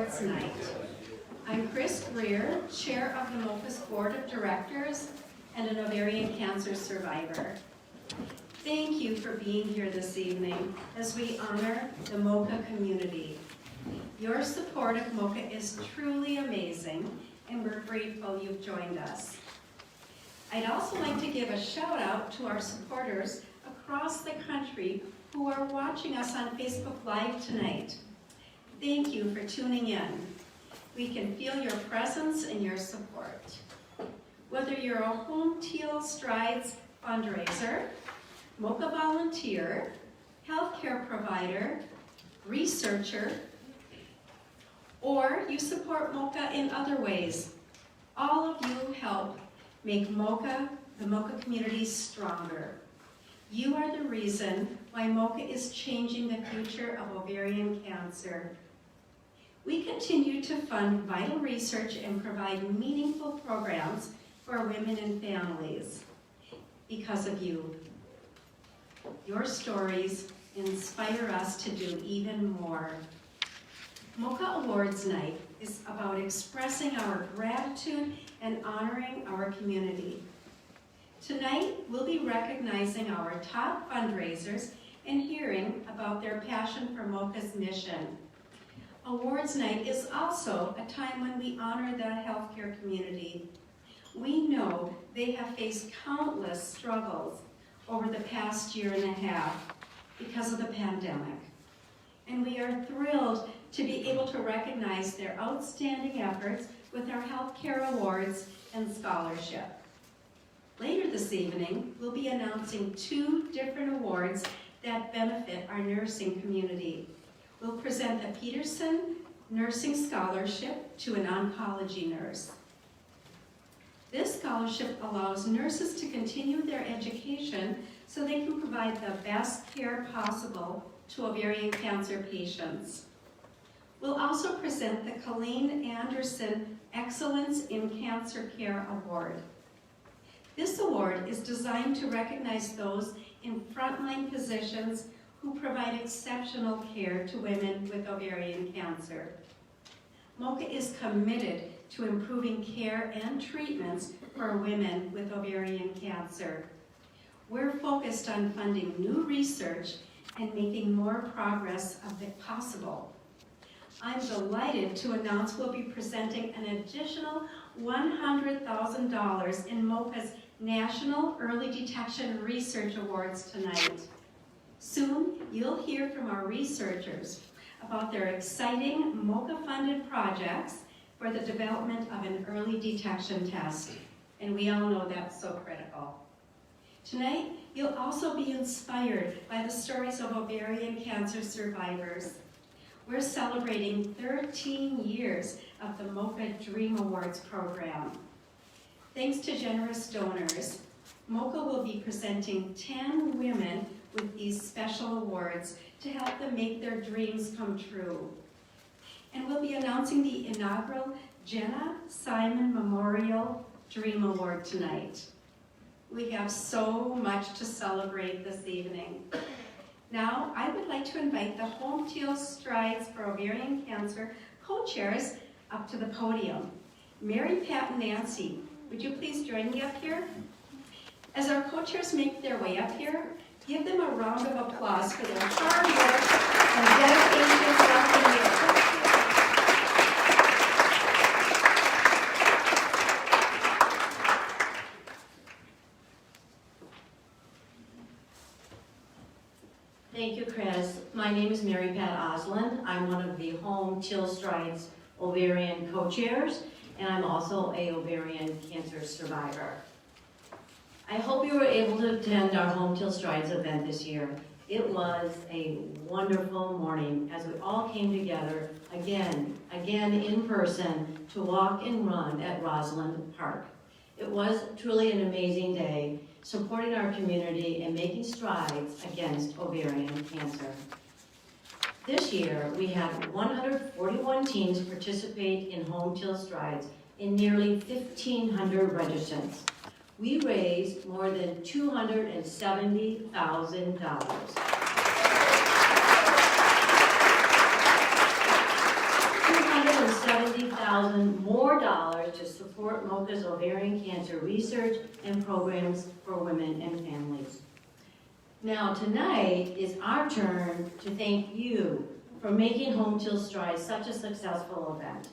Awards Night. I'm Chris Greer, Chair of the MOCA's Board of Directors and an ovarian cancer survivor. Thank you for being here this evening as we honor the MOCA community. Your support of MOCA is truly amazing, and we're grateful you've joined us. I'd also like to give a shout out to our supporters across the country who are watching us on Facebook Live tonight. Thank you for tuning in. We can feel your presence and your support. Whether you're a Home Teal Strides fundraiser, MOCA volunteer, healthcare provider, researcher, or you support MOCA in other ways, all of you help make MOCA, the MOCA community, stronger. You are the reason why MOCA is changing the future of ovarian cancer. We continue to fund vital research and provide meaningful programs for women and families because of you. Your stories inspire us to do even more. MOCA Awards Night is about expressing our gratitude and honoring our community. Tonight, we'll be recognizing our top fundraisers and hearing about their passion for MOCA's mission. Awards Night is also a time when we honor the healthcare community. We know they have faced countless struggles over the past year and a half because of the pandemic. And we are thrilled to be able to recognize their outstanding efforts with our healthcare awards and scholarship. Later this evening, we'll be announcing 2 different awards that benefit our nursing community. We'll present the Peterson Nursing Scholarship to an oncology nurse. This scholarship allows nurses to continue their education so they can provide the best care possible to ovarian cancer patients. We'll also present the Colleen Anderson Excellence in Cancer Care Award. This award is designed to recognize those in frontline positions who provide exceptional care to women with ovarian cancer. MOCA is committed to improving care and treatments for women with ovarian cancer. We're focused on funding new research and making more progress possible. I'm delighted to announce we'll be presenting an additional $100,000 in MOCA's National Early Detection Research Awards tonight. Soon, you'll hear from our researchers about their exciting MOCA-funded projects for the development of an early detection test, and we all know that's so critical. Tonight, you'll also be inspired by the stories of ovarian cancer survivors. We're celebrating 13 years of the MOCA Dream Awards program. Thanks to generous donors, MOCA will be presenting 10 women with these special awards to help them make their dreams come true. And we'll be announcing the inaugural Jenna Simon Memorial Dream Award tonight. We have so much to celebrate this evening. Now, I would like to invite the Home Teal Strides for Ovarian Cancer co-chairs up to the podium. Mary, Pat, and Nancy, would you please join me up here? As our co-chairs make their way up here, give them a round of applause for their hard work and dedication throughout the year. Thank you, Chris. My name is Mary Pat Osland. I'm one of the Home Teal Strides ovarian co-chairs, and I'm also a ovarian cancer survivor. I hope you were able to attend our Home Teal Strides event this year. It was a wonderful morning as we all came together again in person to walk and run at Roslyn Park. It was truly an amazing day, supporting our community and making strides against ovarian cancer. This year, we had 141 teams participate in Home Teal Strides and nearly 1,500 registrants. We raised more than $270,000. $70,000 more to support MOCA's ovarian cancer research and programs for women and families. Now tonight is our turn to thank you for making Home Teal Strides such a successful event.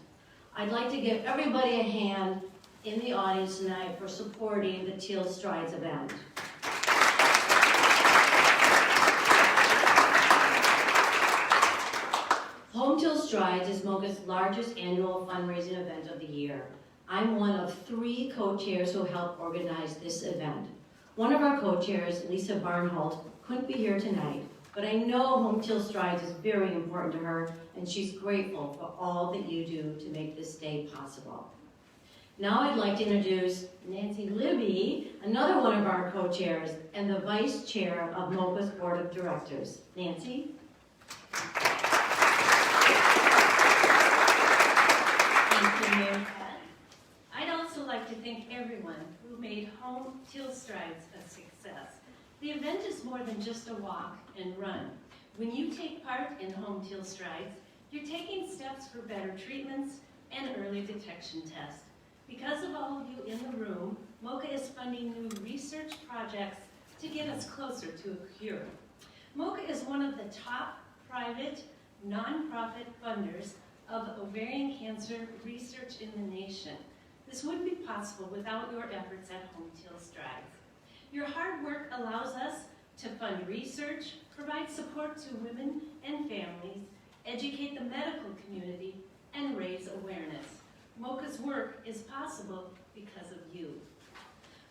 I'd like to give everybody a hand in the audience tonight for supporting the Teal Strides event. Home Teal Strides is MOCA's largest annual fundraising event of the year. I'm one of 3 co-chairs who helped organize this event. One of our co-chairs, Lisa Barnholt, couldn't be here tonight, but I know Home Teal Strides is very important to her, and she's grateful for all that you do to make this day possible. Now I'd like to introduce Nancy Libby, another one of our co-chairs, and the vice chair of MOCA's Board of Directors. Nancy? Thank you, Mayor Pat. I'd also like to thank everyone who made Home Teal Strides a success. The event is more than just a walk and run. When you take part in Home Teal Strides, you're taking steps for better treatments and early detection tests. Because of all of you in the room, MOCA is funding new research projects to get us closer to a cure. MOCA is one of the top private, nonprofit funders of ovarian cancer research in the nation. This wouldn't be possible without your efforts at Home Teal Strides. Your hard work allows us to fund research, provide support to women and families, educate the medical community, and raise awareness. MOCA's work is possible because of you.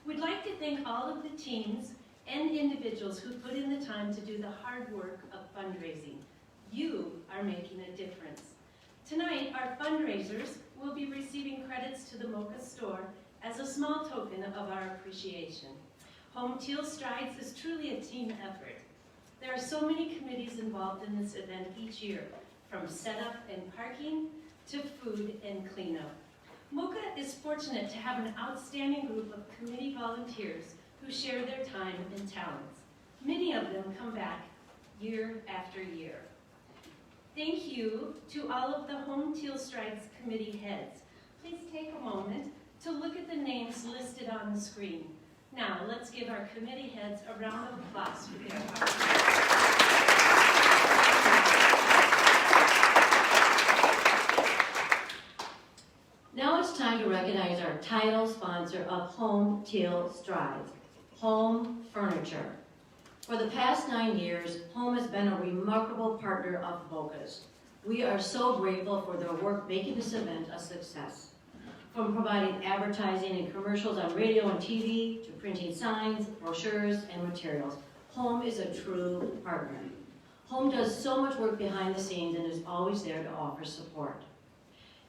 We'd like to thank all of the teams and individuals who put in the time to do the hard work of fundraising. You are making a difference. Tonight, our fundraisers will be receiving credits to the MOCA store as a small token of our appreciation. Home Teal Strides is truly a team effort. There are so many committees involved in this event each year, from setup and parking to food and cleanup. MOCA is fortunate to have an outstanding group of committee volunteers who share their time and talents. Many of them come back year after year. Thank you to all of the Home Teal Strides committee heads. Please take a moment to look at the names listed on the screen. Now, let's give our committee heads a round of applause for their hard work. Now it's time to recognize our title sponsor of Home Teal Strides, Home Furniture. For the past 9 years, Home has been a remarkable partner of MOCA's. We are so grateful for their work making this event a success. From providing advertising and commercials on radio and TV, to printing signs, brochures, and materials, Home is a true partner. Home does so much work behind the scenes and is always there to offer support.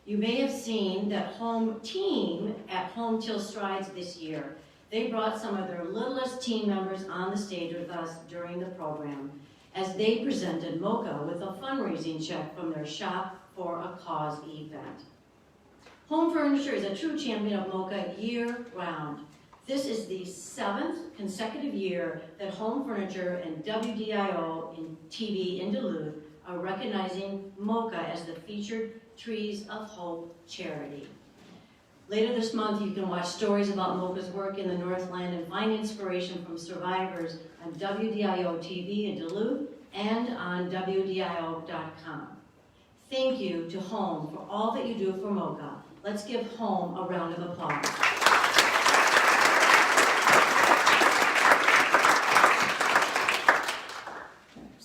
You may have seen that Home team at Home Teal Strides this year. They brought some of their littlest team members on the stage with us during the program as they presented MOCA with a fundraising check from their Shop for a Cause event. Home Furniture is a true champion of MOCA year-round. This is the 7th consecutive year that Home Furniture and WDIO in TV in Duluth are recognizing MOCA as the featured Trees of Hope charity. Later this month, you can watch stories about MOCA's work in the Northland and find inspiration from survivors on WDIO TV in Duluth and on WDIO.com. Thank you to Home for all that you do for MOCA. Let's give Home a round of applause.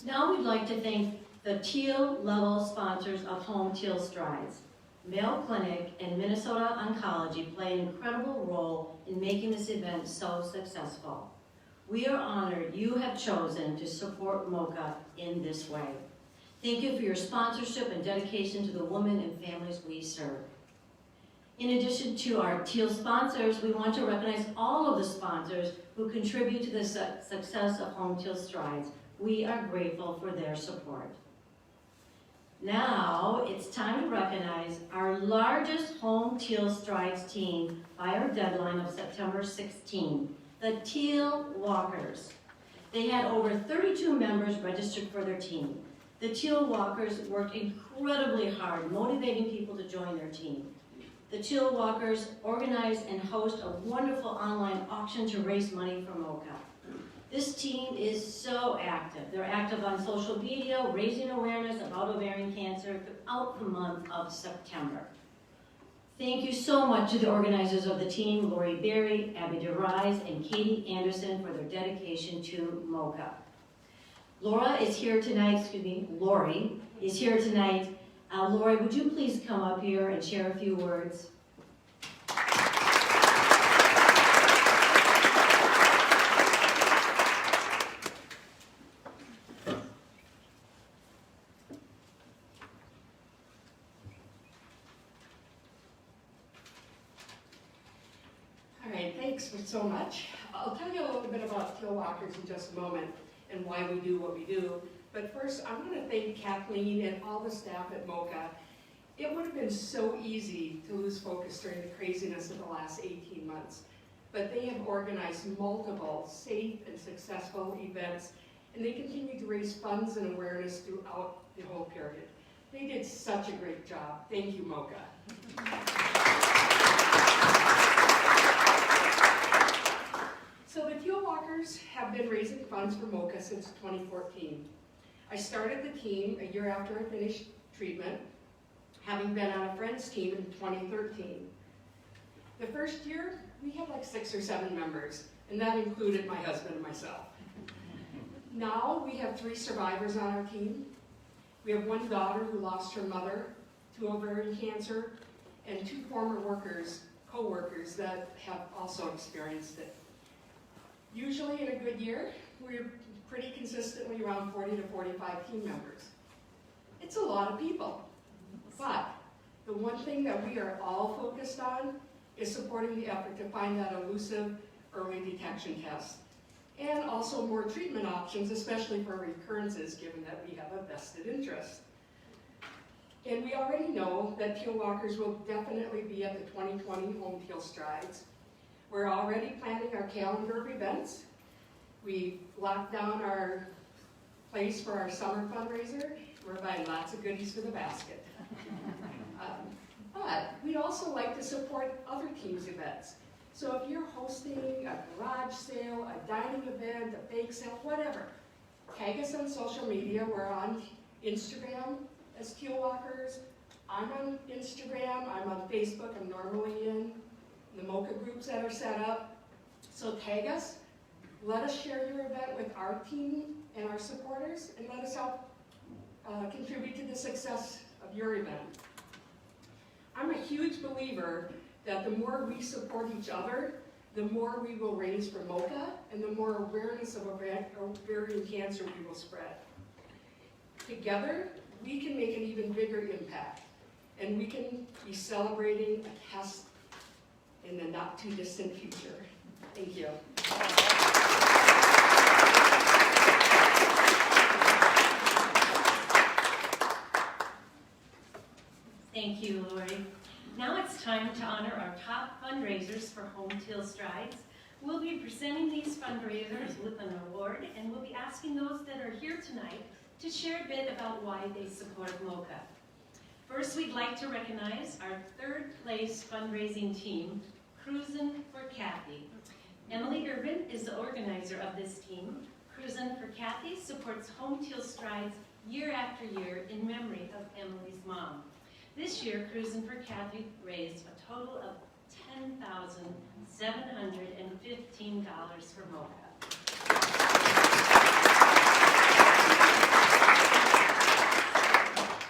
Now we'd like to thank the Teal level sponsors of Home Teal Strides. Mayo Clinic and Minnesota Oncology play an incredible role in making this event so successful. We are honored you have chosen to support MOCA in this way. Thank you for your sponsorship and dedication to the women and families we serve. In addition to our Teal sponsors, we want to recognize all of the sponsors who contribute to the success of Home Teal Strides. We are grateful for their support. Now, it's time to recognize our largest Home Teal Strides team by our deadline of September 16, the Teal Walkers. They had over 32 members registered for their team. The Teal Walkers worked incredibly hard, motivating people to join their team. The Teal Walkers organize and host a wonderful online auction to raise money for MOCA. This team is so active. They're active on social media, raising awareness about ovarian cancer throughout the month of September. Thank you so much to the organizers of the team, Laurie Berry, Abby DeRise, and Katie Anderson for their dedication to MOCA. Laurie is here tonight. Laurie, would you please come up here and share a few words? All right, thanks so much. I'll tell you a little bit about Teal Walkers in just a moment and why we do what we do. But first, I want to thank Kathleen and all the staff at MOCA. It would have been so easy to lose focus during the craziness of the last 18 months. But they have organized multiple safe and successful events, and they continue to raise funds and awareness throughout the whole period. They did such a great job. Thank you, MOCA. So the Teal Walkers have been raising funds for MOCA since 2014. I started the team a year after I finished treatment, having been on a friend's team in 2013. The first year, we had like 6 or 7 members, and that included my husband and myself. Now we have 3 survivors on our team. We have 1 daughter who lost her mother to ovarian cancer, and 2 former co-workers that have also experienced it. Usually in a good year, we're pretty consistently around 40 to 45 team members. It's a lot of people, but the one thing that we are all focused on is supporting the effort to find that elusive early detection test, and also more treatment options, especially for recurrences, given that we have a vested interest. And we already know that Teal Walkers will definitely be at the 2020 Home Teal Strides. We're already planning our calendar of events. We locked down our place for our summer fundraiser. We're buying lots of goodies for the basket. But we'd also like to support other teams' events. So if you're hosting a garage sale, a dining event, a bake sale, whatever, tag us on social media. We're on Instagram as Teal Walkers. I'm on Instagram. I'm on Facebook. I'm normally in the MOCA groups that are set up. So tag us. Let us share your event with our team and our supporters, and let us help contribute to the success of your event. I'm a huge believer that the more we support each other, the more we will raise for MOCA, and the more awareness of ovarian cancer we will spread. Together, we can make an even bigger impact, and we can be celebrating a test in the not too distant future. Thank you. Thank you, Laurie. Now it's time to honor our top fundraisers for Home Teal Strides. We'll be presenting these fundraisers with an award, and we'll be asking those that are here tonight to share a bit about why they support MOCA. First, we'd like to recognize our 3rd place fundraising team, Cruisin' for Kathy. Emily Urban is the organizer of this team. Cruisin' for Kathy supports Home Teal Strides year after year in memory of Emily's mom. This year, Cruisin' for Kathy raised a total of $10,715 for MOCA.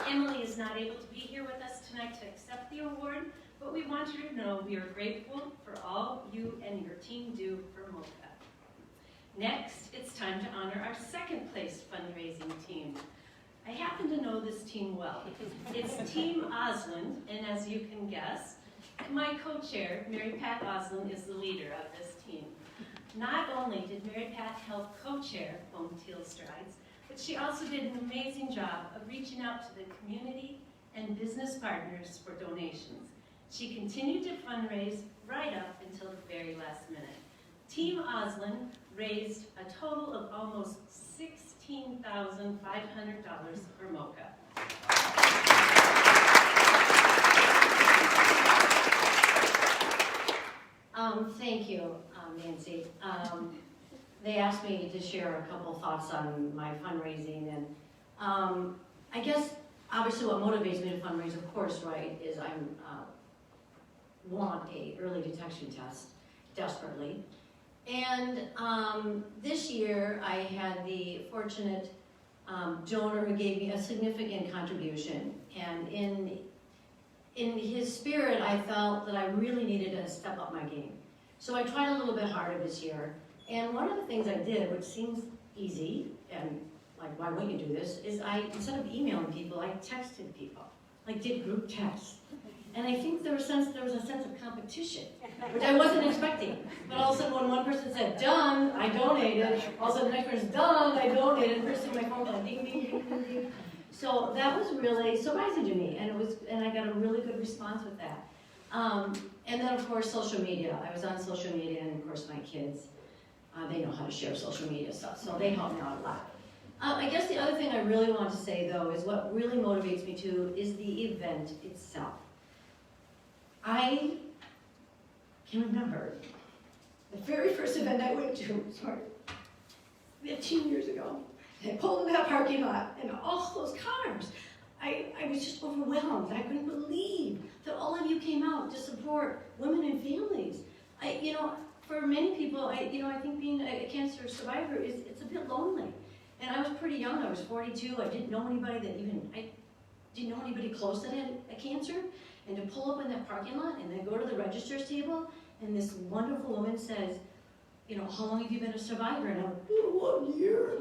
Emily is not able to be here with us tonight to accept the award, but we want you to know we are grateful for all you and your team do for MOCA. Next, it's time to honor our 2nd place fundraising team. I happen to know this team well. It's Team Osland, and as you can guess, my co-chair, Mary Pat Osland, is the leader of this team. Not only did Mary Pat help co-chair Home Teal Strides, but she also did an amazing job of reaching out to the community and business partners for donations. She continued to fundraise right up until the very last minute. Team Osland raised a total of almost $16 $16,500 for MOCA. Thank you, Nancy. They asked me to share a couple thoughts on my fundraising, and I guess obviously what motivates me to fundraise, of course, right, is I want a early detection test desperately. And this year I had the fortunate donor who gave me a significant contribution, and in his spirit, I felt that I really needed to step up my game. So I tried a little bit harder this year, and one of the things I did, which seems easy, and like, why wouldn't you do this, is instead of emailing people, I texted people, like did group texts. And I think there was a sense of competition, which I wasn't expecting. But all of a sudden, when one person said, done, I donated, all of a sudden the next person's done, I donated, and first thing my phone went ding, ding, ding, ding, ding. So that was really surprising to me, and I got a really good response with that. And then of course social media. I was on social media, and of course my kids, they know how to share social media stuff, so they helped me out a lot. I guess the other thing I really want to say though is what really motivates me too is the event itself. I can remember the very first event I went to, 15 years ago. I pulled in that parking lot, and all those cars. I was just overwhelmed. I couldn't believe that all of you came out to support women and families. For many people, I think being a cancer survivor it's a bit lonely. And I was pretty young. I was 42. I didn't know anybody close that had a cancer. And to pull up in that parking lot and then go to the registrar's table, and this wonderful woman says, how long have you been a survivor? And I'm like, 1 year.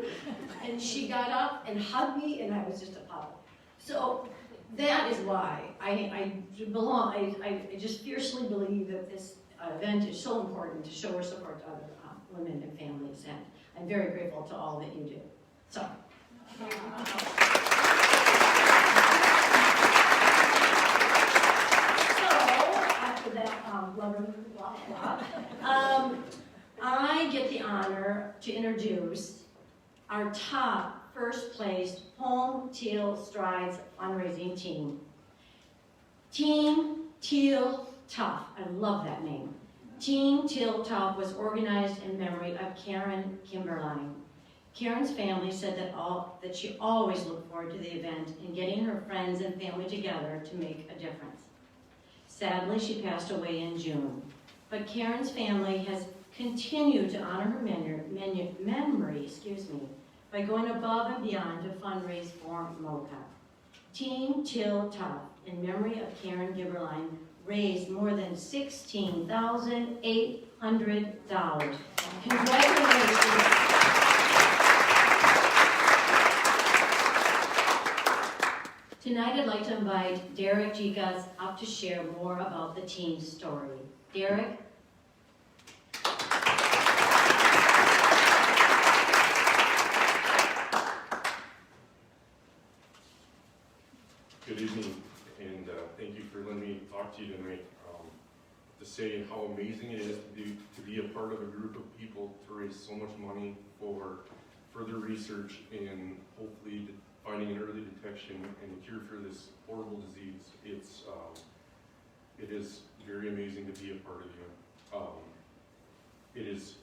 And she got up and hugged me, and I was just a puddle. So that is why I just fiercely believe that this event is so important to show our support to other women and families, and I'm very grateful to all that you do. So. After that blah, blah, blah, I get the honor to introduce our top first-placed Home Teal Strides fundraising team. Team Teal Tough. I love that name. Team Teal Tough was organized in memory of Karen Kimberline. Karen's family said that she always looked forward to the event and getting her friends and family together to make a difference. Sadly, she passed away in June, but Karen's family has continued to honor her memory, by going above and beyond to fundraise for MOCA. Team Teal Tough, in memory of Karen Gibberline, raised more than $16,800. Congratulations. Tonight I'd like to invite Derek Gigas up to share more about the team's story. Derek? Good evening, and thank you for letting me talk to you tonight. To say how amazing it is to be a part of a group of people to raise so much money for further research and hopefully finding an early detection and a cure for this horrible disease. It is very amazing to be a part of you. It is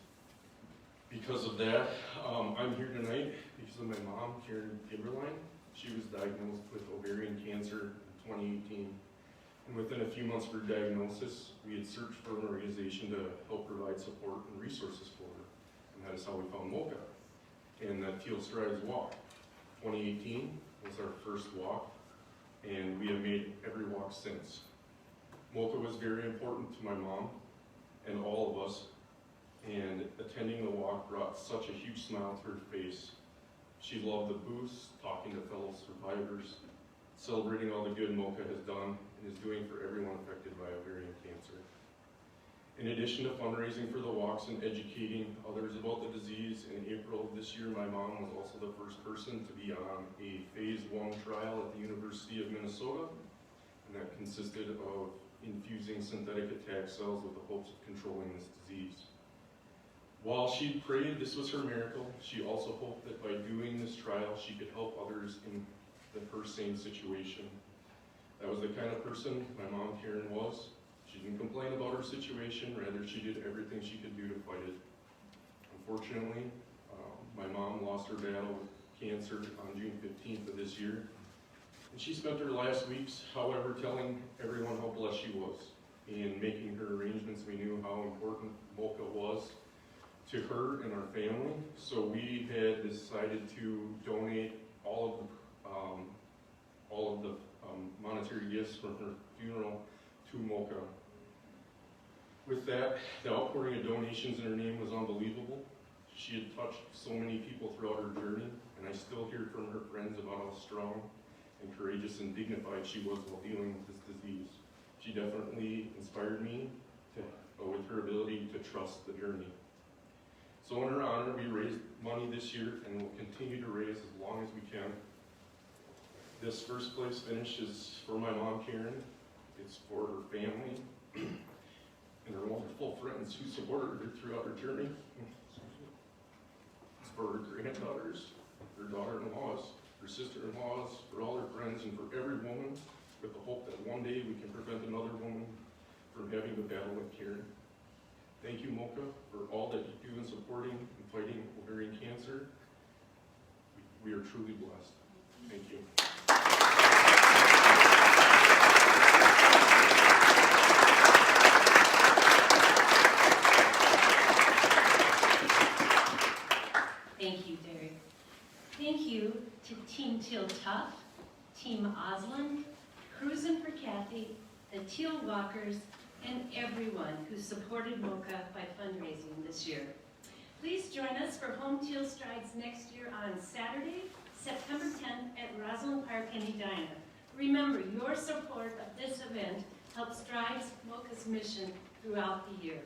because of that I'm here tonight because of my mom, Karen Gibberline. She was diagnosed with ovarian cancer in 2018, and within a few months of her diagnosis, we had searched for an organization to help provide support and resources for her, and that is how we found MOCA and the Teal Strides Walk. 2018 was our first walk, and we have made every walk since. MOCA was very important to my mom and all of us, and attending the walk brought such a huge smile to her face. She loved the booths, talking to fellow survivors, celebrating all the good MOCA has done and is doing for everyone affected by ovarian cancer. In addition to fundraising for the walks and educating others about the disease, in April of this year, my mom was also the first person to be on a phase 1 trial at the University of Minnesota, and that consisted of infusing synthetic attack cells with the hopes of controlling this disease. While she prayed this was her miracle, she also hoped that by doing this trial, she could help others in her same situation. That was the kind of person my mom Karen was. She didn't complain about her situation, rather she did everything she could do to fight it. Unfortunately, my mom lost her battle with cancer on June 15th of this year. And she spent her last weeks, however, telling everyone how blessed she was and making her arrangements. We knew how important MOCA was to her and our family. So we had decided to donate all of the monetary gifts from her funeral to MOCA. With that, the outpouring of donations in her name was unbelievable. She had touched so many people throughout her journey, and I still hear from her friends about how strong and courageous and dignified she was while dealing with this disease. She definitely inspired me with her ability to trust the journey. So in her honor, we raised money this year and will continue to raise as long as we can. This first place finish is for my mom, Karen. It's for her family and her wonderful friends who supported her throughout her journey. It's for her granddaughters, her daughter-in-laws, her sister-in-laws, for all her friends, and for every woman, with the hope that one day we can prevent another woman from having to battle with Karen. Thank you, MOCA, for all that you do in supporting and fighting ovarian cancer. We are truly blessed. Thank you. Thank you, Derek. Thank you to Team Teal Tough, Team Osland, Cruisin' for Kathy, the Teal Walkers, and everyone who supported MOCA by fundraising this year. Please join us for Home Teal Strides next year on Saturday, September 10th at Roslyn Park in Edina. Remember, your support of this event helps drive MOCA's mission throughout the year.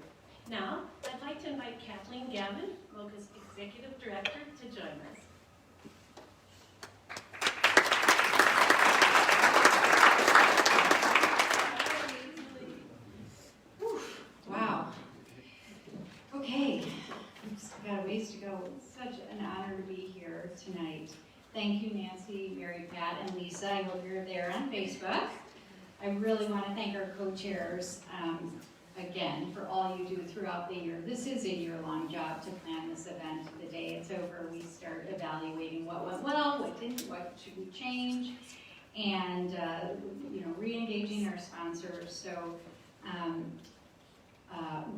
Now, I'd like to invite Kathleen Gavin, MOCA's Executive Director, to join us. Wow. Okay, we've still got a ways to go. It's such an honor to be here tonight. Thank you, Nancy, Mary Pat, and Lisa. I hope you're there on Facebook. I really want to thank our co-chairs again for all you do throughout the year. This is a year-long job to plan this event. The day it's over, we start evaluating what went well, what didn't, what should we change, and re-engaging our sponsors. So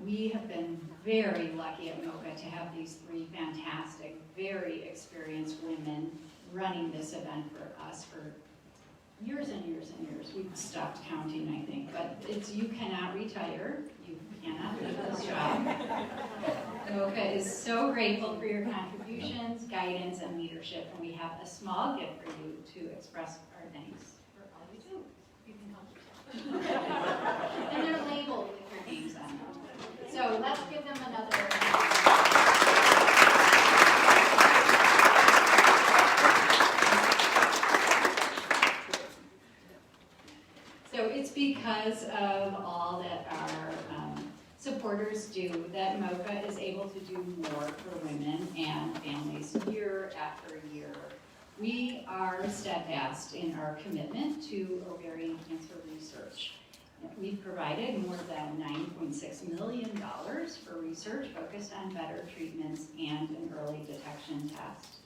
we have been very lucky at MOCA to have these three fantastic, very experienced women running this event for us for years and years and years. We've stopped counting, I think, but you cannot retire. You cannot leave this job. MOCA is so grateful for your contributions, guidance, and leadership, and we have a small gift for you to express our thanks for all you do. You can help. And they're labeled with your names on them. So let's give them another So it's because of all that our supporters do that MOCA is able to do more for women and families year after year. We are steadfast in our commitment to ovarian cancer research. We've provided more than $9.6 million for research focused on better treatments and an early detection test.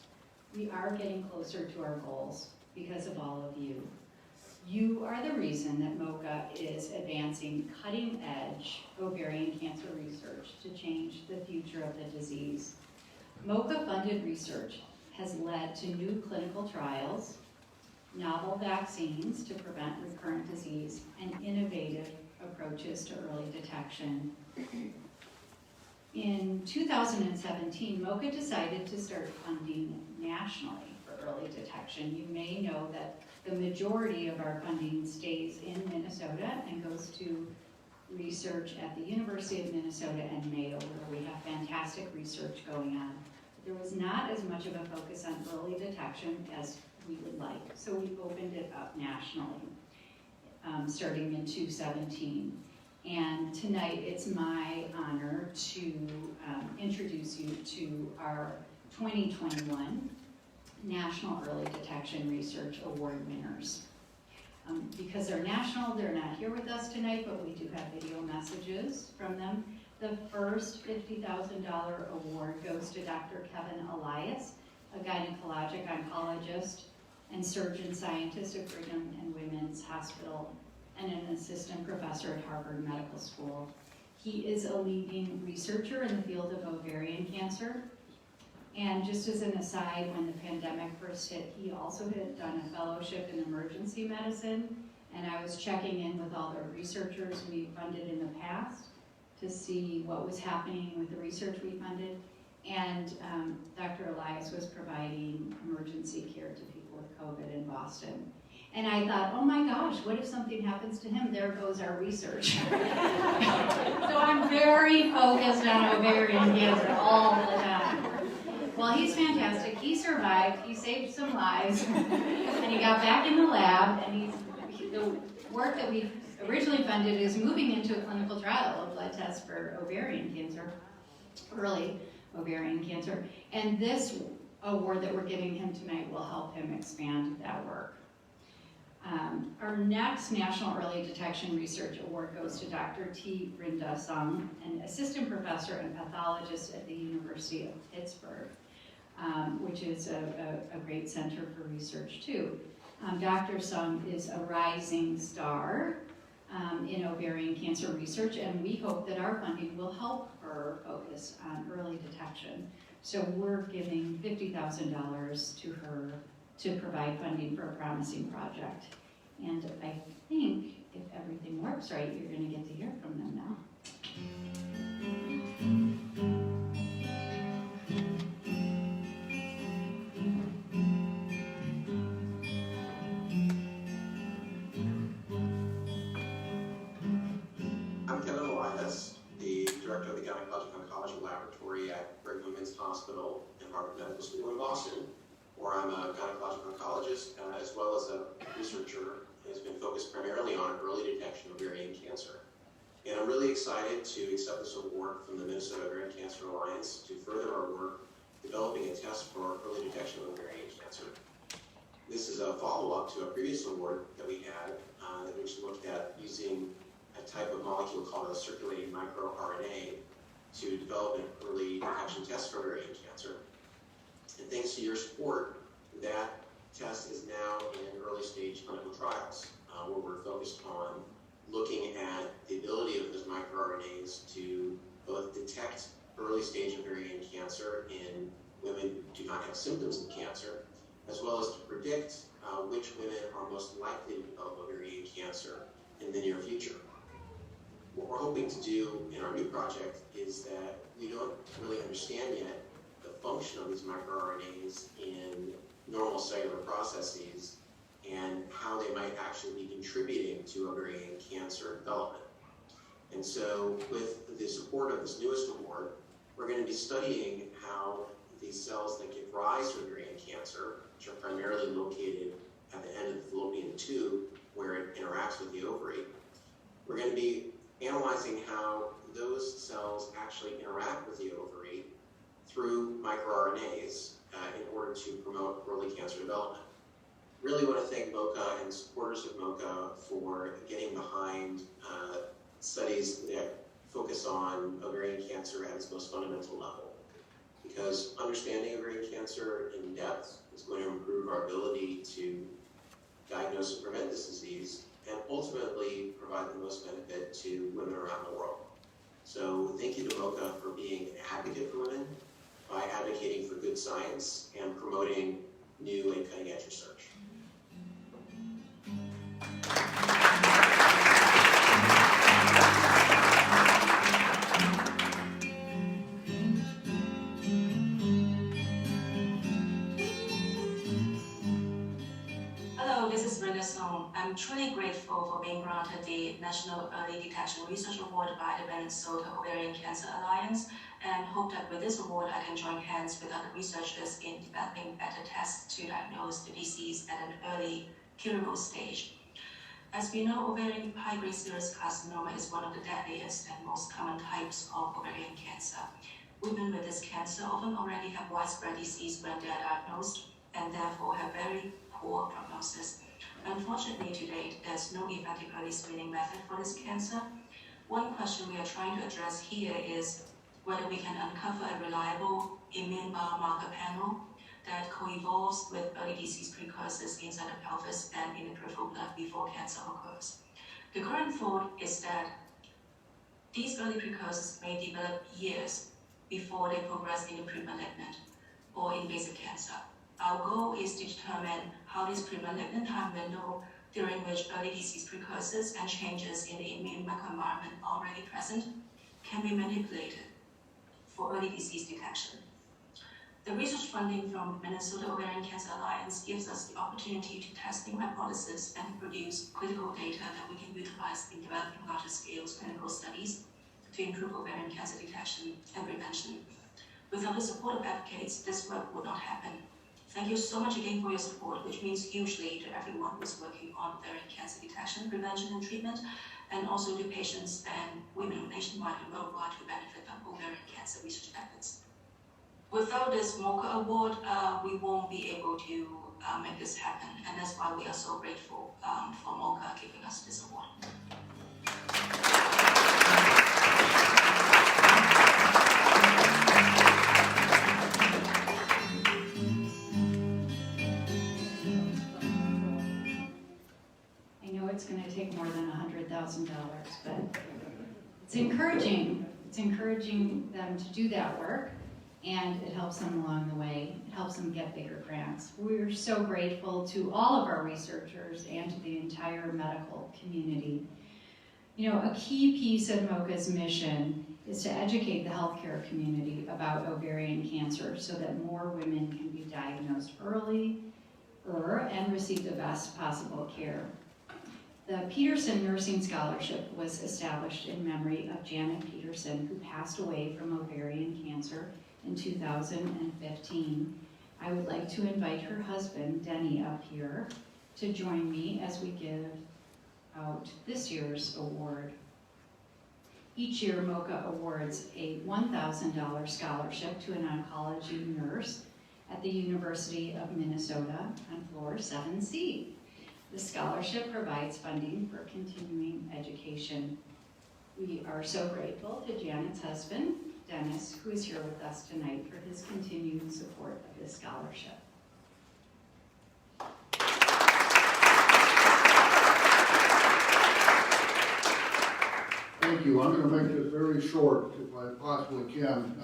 We are getting closer to our goals because of all of you. You are the reason that MOCA is advancing cutting-edge ovarian cancer research to change the future of the disease. MOCA-funded research has led to new clinical trials, novel vaccines to prevent recurrent disease, and innovative approaches to early detection. In 2017, MOCA decided to start funding nationally for early detection. You may know that the majority of our funding stays in Minnesota and goes to research at the University of Minnesota and Mayo, where we have fantastic research going on. There was not as much of a focus on early detection as we would like, so we opened it up nationally, starting in 2017. And tonight it's my honor to introduce you to our 2021 National Early Detection Research Award winners. Because they're national, they're not here with us tonight, but we do have video messages from them. The first $50,000 award goes to Dr. Kevin Elias, a gynecologic oncologist and surgeon scientist at Brigham and Women's Hospital and an assistant professor at Harvard Medical School. He is a leading researcher in the field of ovarian cancer. And just as an aside, when the pandemic first hit, he also had done a fellowship in emergency medicine. And I was checking in with all the researchers we funded in the past to see what was happening with the research we funded. And Dr. Elias was providing emergency care to people with COVID in Boston. And I thought, oh my gosh, what if something happens to him? There goes our research. So I'm very focused on ovarian cancer all the time. Well, he's fantastic. He survived. He saved some lives. And he got back in the lab. And the work that we originally funded is moving into a clinical trial, a blood test for ovarian cancer, early ovarian cancer. And this award that we're giving him tonight will help him expand that work. Our next National Early Detection Research Award goes to Dr. T. Rinda Sung, an assistant professor and pathologist at the University of Pittsburgh, which is a great center for research too. Dr. Sung is a rising star in ovarian cancer research, and we hope that our funding will help her focus on early detection. So we're giving $50,000 to her to provide funding for a promising project. And I think if everything works right, you're going to get to hear from them now. I'm Kevin Elias, the director of the Gynecologic Oncology Laboratory at Brigham and Women's Hospital and Harvard Medical School in Boston, where I'm a gynecologic oncologist as well as a researcher who has been focused primarily on early detection of ovarian cancer. And I'm really excited to accept this award from the Minnesota Ovarian Cancer Alliance to further our work developing a test for early detection of ovarian cancer. This is a follow-up to a previous award that we had which looked at using a type of molecule called a circulating microRNA to develop an early detection test for ovarian cancer. And thanks to your support, that test is now in early stage clinical trials, where we're focused on looking at the ability of those microRNAs to both detect early stage ovarian cancer in women who do not have symptoms of cancer, as well as to predict which women are most likely to develop ovarian cancer in the near future. What we're hoping to do in our new project is that we don't really understand yet the function of these microRNAs in normal cellular processes and how they might actually be contributing to ovarian cancer development. And so with the support of this newest award, we're going to be studying how these cells that give rise to ovarian cancer, which are primarily located at the end of the fallopian tube where it interacts with the ovary, we're going to be analyzing how those cells actually interact with the ovary through microRNAs in order to promote early cancer development. Really want to thank MOCA and supporters of MOCA for getting behind studies that focus on ovarian cancer at its most fundamental level. Because understanding ovarian cancer in depth is going to improve our ability to diagnose and prevent this disease and ultimately provide the most benefit to women around the world. So thank you to MOCA for being an advocate for women by advocating for good science and promoting new and cutting-edge research. Hello, this is Brenda Song. I'm truly grateful for being granted the National Early Detection Research Award by the Minnesota Ovarian Cancer Alliance, and hope that with this award I can join hands with other researchers in developing better tests to diagnose the disease at an early curable stage. As we know, high-grade serous carcinoma is one of the deadliest and most common types of ovarian cancer. Women with this cancer often already have widespread disease when they are diagnosed and therefore have very poor prognosis. Unfortunately, to date, there's no effective early screening method for this cancer. One question we are trying to address here is whether we can uncover a reliable immune biomarker panel that co-evolves with early disease precursors inside the pelvis and in the peripheral blood before cancer occurs. The current thought is that these early precursors may develop years before they progress into premalignant or invasive cancer. Our goal is to determine how this premalignant time window during which early disease precursors and changes in the immune microenvironment already present can be manipulated for early disease detection. The research funding from Minnesota Ovarian Cancer Alliance gives us the opportunity to test new hypotheses and to produce critical data that we can utilize in developing larger scale clinical studies to improve ovarian cancer detection and prevention. Without the support of advocates, this work would not happen. Thank you so much again for your support, which means hugely to everyone who's working on ovarian cancer detection, prevention, and treatment, and also to patients and women nationwide and worldwide who benefit from ovarian cancer research efforts. Without this MOCA award, we won't be able to make this happen, and that's why we are so grateful for MOCA giving us this award. I know it's going to take more than $100,000, but it's encouraging. It's encouraging them to do that work, and it helps them along the way. It helps them get bigger grants. We're so grateful to all of our researchers and to the entire medical community. You know, a key piece of MOCA's mission is to educate the healthcare community about ovarian cancer so that more women can be diagnosed earlier and receive the best possible care. The Peterson Nursing Scholarship was established in memory of Janet Peterson, who passed away from ovarian cancer in 2015. I would like to invite her husband, Denny, up here to join me as we give out this year's award. Each year, MOCA awards a $1,000 scholarship to an oncology nurse at the University of Minnesota on floor 7C. The scholarship provides funding for continuing education. We are so grateful to Janet's husband, Dennis, who is here with us tonight, for his continued support of this scholarship. Thank you. I'm going to make this very short if I possibly can.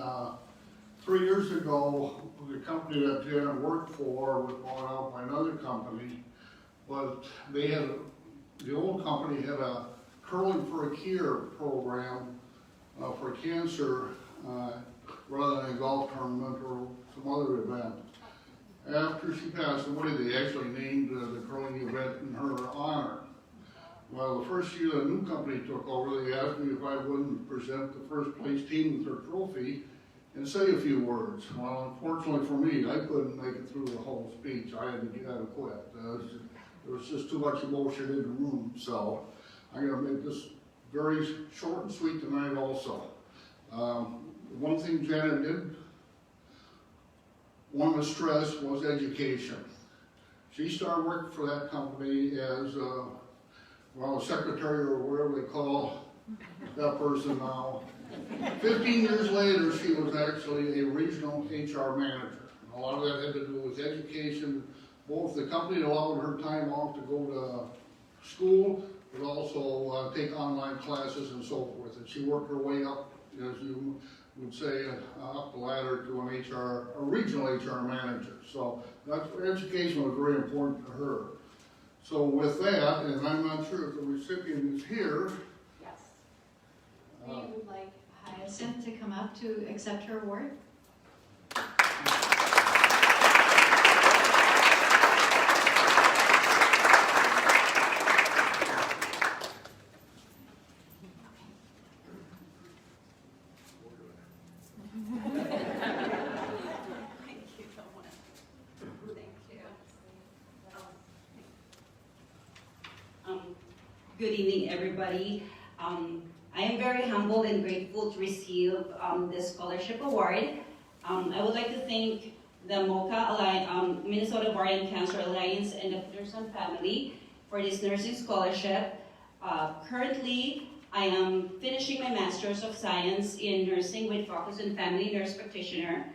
3 years ago, the company that Jenna worked for was bought out by another company, but the old company had a Curling for a Cure program for cancer rather than a golf tournament or some other event. After she passed away, they actually named the curling event in her honor. Well, the first year the new company took over, they asked me if I wouldn't present the first place team with her trophy and say a few words. Well, unfortunately for me, I couldn't make it through the whole speech. I had to quit. There was just too much emotion in the room, so I'm going to make this very short and sweet tonight also. One thing Jenna did want to stress was education. She started working for that company as a secretary or whatever they call that person now. 15 years later, she was actually a regional HR manager. And a lot of that had to do with education. Both the company allowed her time off to go to school, but also take online classes and so forth. And she worked her way up, as you would say, up the ladder to a regional HR manager. So education was very important to her. So with that, and I'm not sure if the recipient is here. Yes. We would like Hyacinth to come up to accept her award. Good evening, everybody. I am very humbled and grateful to receive this scholarship award. I would like to thank the MOCA Alliance, Minnesota Ovarian Cancer Alliance and the Peterson family for this nursing scholarship. Currently, I am finishing my Master's of Science in Nursing with focus on family nurse practitioner.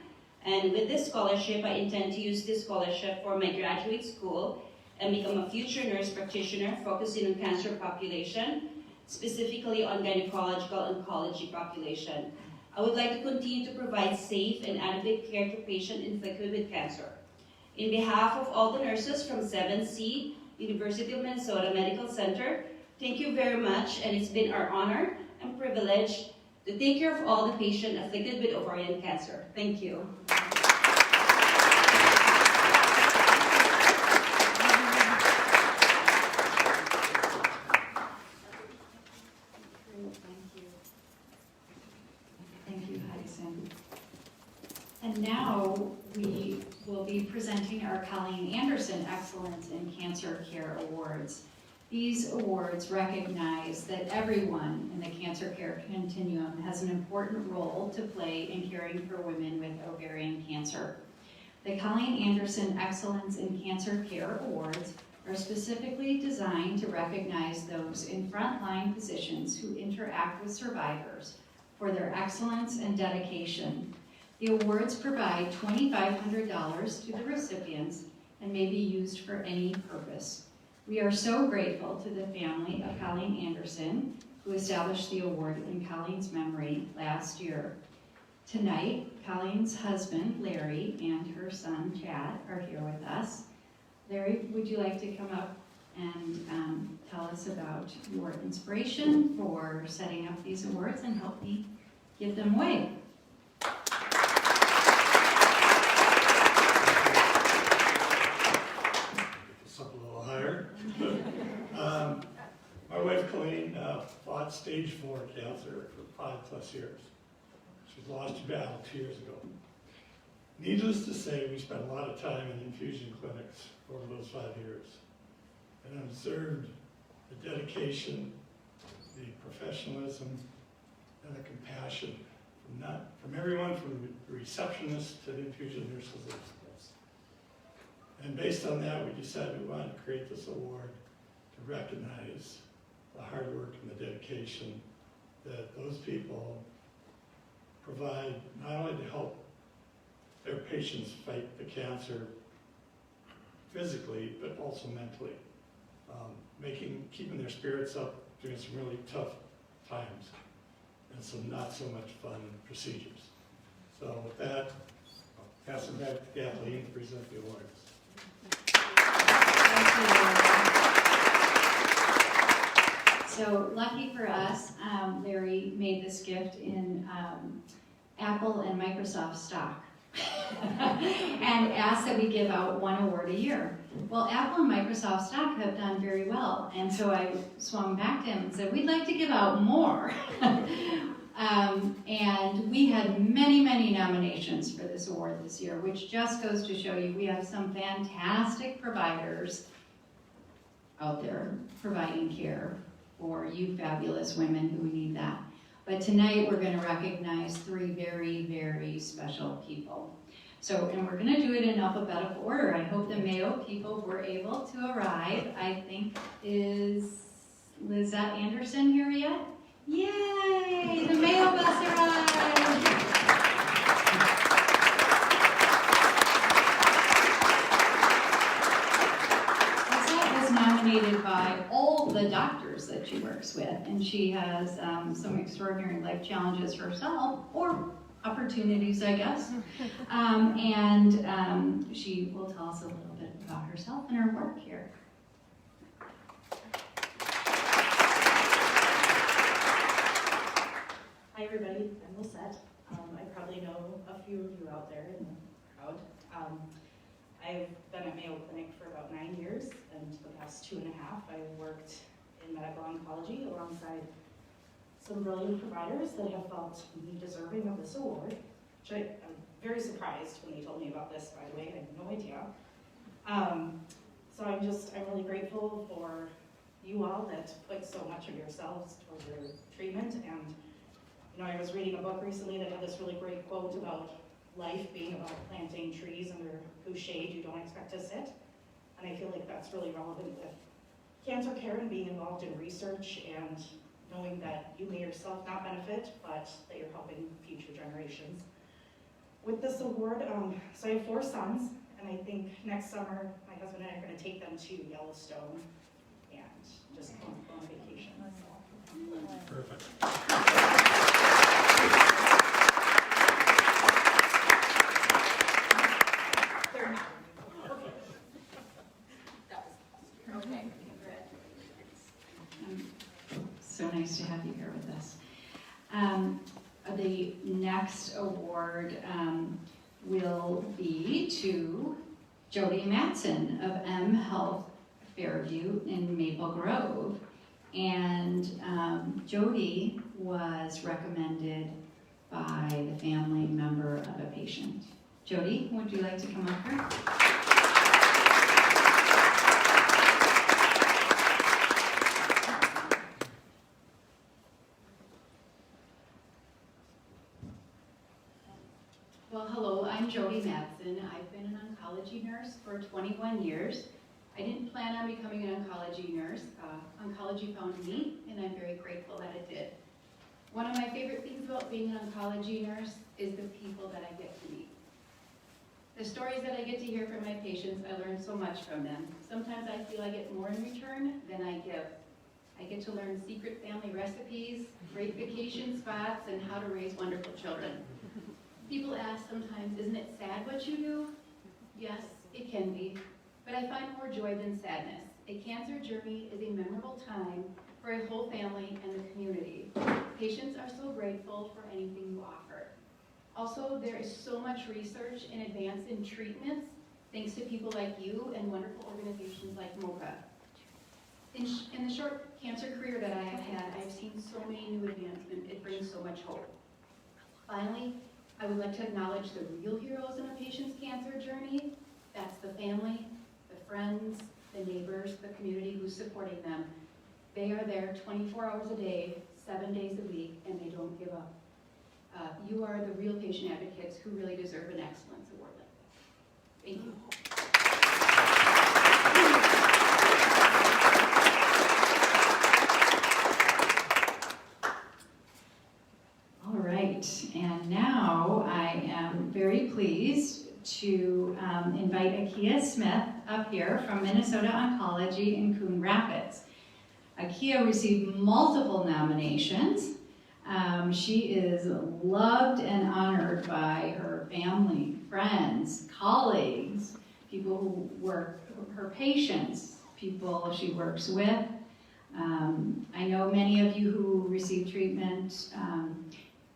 And with this scholarship, I intend to use this scholarship for my graduate school and become a future nurse practitioner focusing on cancer population, specifically on gynecological oncology population. I would like to continue to provide safe and adequate care to patients inflicted with cancer. In behalf of all the nurses from 7C, University of Minnesota Medical Center, thank you very much, and it's been our honor and privilege to take care of all the patients afflicted with ovarian cancer. Thank you. Thank you, Hutchinson. And now we will be presenting our Colleen Anderson Excellence in Cancer Care Awards. These awards recognize that everyone in the cancer care continuum has an important role to play in caring for women with ovarian cancer. The Colleen Anderson Excellence in Cancer Care Awards are specifically designed to recognize those in frontline positions who interact with survivors for their excellence and dedication. The awards provide $2,500 to the recipients and may be used for any purpose. We are so grateful to the family of Colleen Anderson, who established the award in Colleen's memory last year. Tonight, Colleen's husband, Larry, and her son, Chad, are here with us. Larry, would you like to come up and tell us about your inspiration for setting up these awards and help me give them away? My wife Colleen fought stage 4 cancer for 5+ years. She lost her battle 2 years ago. Needless to say, we spent a lot of time in infusion clinics over those 5 years and observed the dedication, the professionalism, and the compassion from everyone from the receptionists to the infusion nurses themselves. And based on that, we decided we wanted to create this award to recognize the hard work and the dedication that those people provide, not only to help their patients fight the cancer physically, but also mentally, keeping their spirits up during some really tough times and some not so much fun procedures. So with that, I'll pass it back to Kathleen to present the awards. So lucky for us, Larry made this gift in Apple and Microsoft stock and asked that we give out one award a year. Well, Apple and Microsoft stock have done very well, and so I swung back to him and said, we'd like to give out more. And we had many, many nominations for this award this year, which just goes to show you we have some fantastic providers out there providing care for you fabulous women who need that. But tonight we're going to recognize 3 very, very special people. So, and we're going to do it in alphabetical order. I hope the Mayo people were able to arrive. I think, is Lizette Anderson here yet? Yay! The Mayo bus arrived! Nominated by all the doctors that she works with, and she has some extraordinary life challenges herself, or opportunities, I guess. She will tell us a little bit about herself and her work here. Hi everybody, I'm Lisette. I probably know a few of you out there in the crowd. I've been at Mayo Clinic for about 9 years, and the past 2.5 I worked in medical oncology alongside some brilliant providers that have felt me deserving of this award, which I'm very surprised when they told me about this, by the way. I had no idea. So I'm really grateful for you all that put so much of yourselves towards your treatment. And I was reading a book recently that had this really great quote about life being about planting trees under whose shade you don't expect to sit. And I feel like that's really relevant with cancer care and being involved in research and knowing that you may yourself not benefit, but that you're helping future generations. With this award, so I have 4 sons, and I think next summer my husband and I are going to take them to Yellowstone and just go on vacation. Perfect. Okay. So nice to have you here with us. The next award will be to Jody Madsen of M Health Fairview in Maple Grove. And Jody was recommended by the family member of a patient. Jody, would you like to come up here? Well, hello, I'm Jody Madsen. I've been an oncology nurse for 21 years. I didn't plan on becoming an oncology nurse. Oncology found me, and I'm very grateful that it did. One of my favorite things about being an oncology nurse is the people that I get to meet. The stories that I get to hear from my patients, I learn so much from them. Sometimes I feel I get more in return than I give. I get to learn secret family recipes, great vacation spots, and how to raise wonderful children. People ask sometimes, isn't it sad what you do? Yes, it can be, but I find more joy than sadness. A cancer journey is a memorable time for a whole family and the community. Patients are so grateful for anything you offer. Also, there is so much research and advance in treatments thanks to people like you and wonderful organizations like MOCA. In the short cancer career that I have had, I have seen so many new advancements. It brings so much hope. Finally, I would like to acknowledge the real heroes in a patient's cancer journey. That's the family, the friends, the neighbors, the community who's supporting them. They are there 24 hours a day, 7 days a week, and they don't give up. You are the real patient advocates who really deserve an excellence award like this. Thank you. All right, and now I am very pleased to invite Akiya Smith up here from Minnesota Oncology in Coon Rapids. Akiya received multiple nominations. She is loved and honored by her family, friends, colleagues, people who work, her patients, people she works with. I know many of you who receive treatment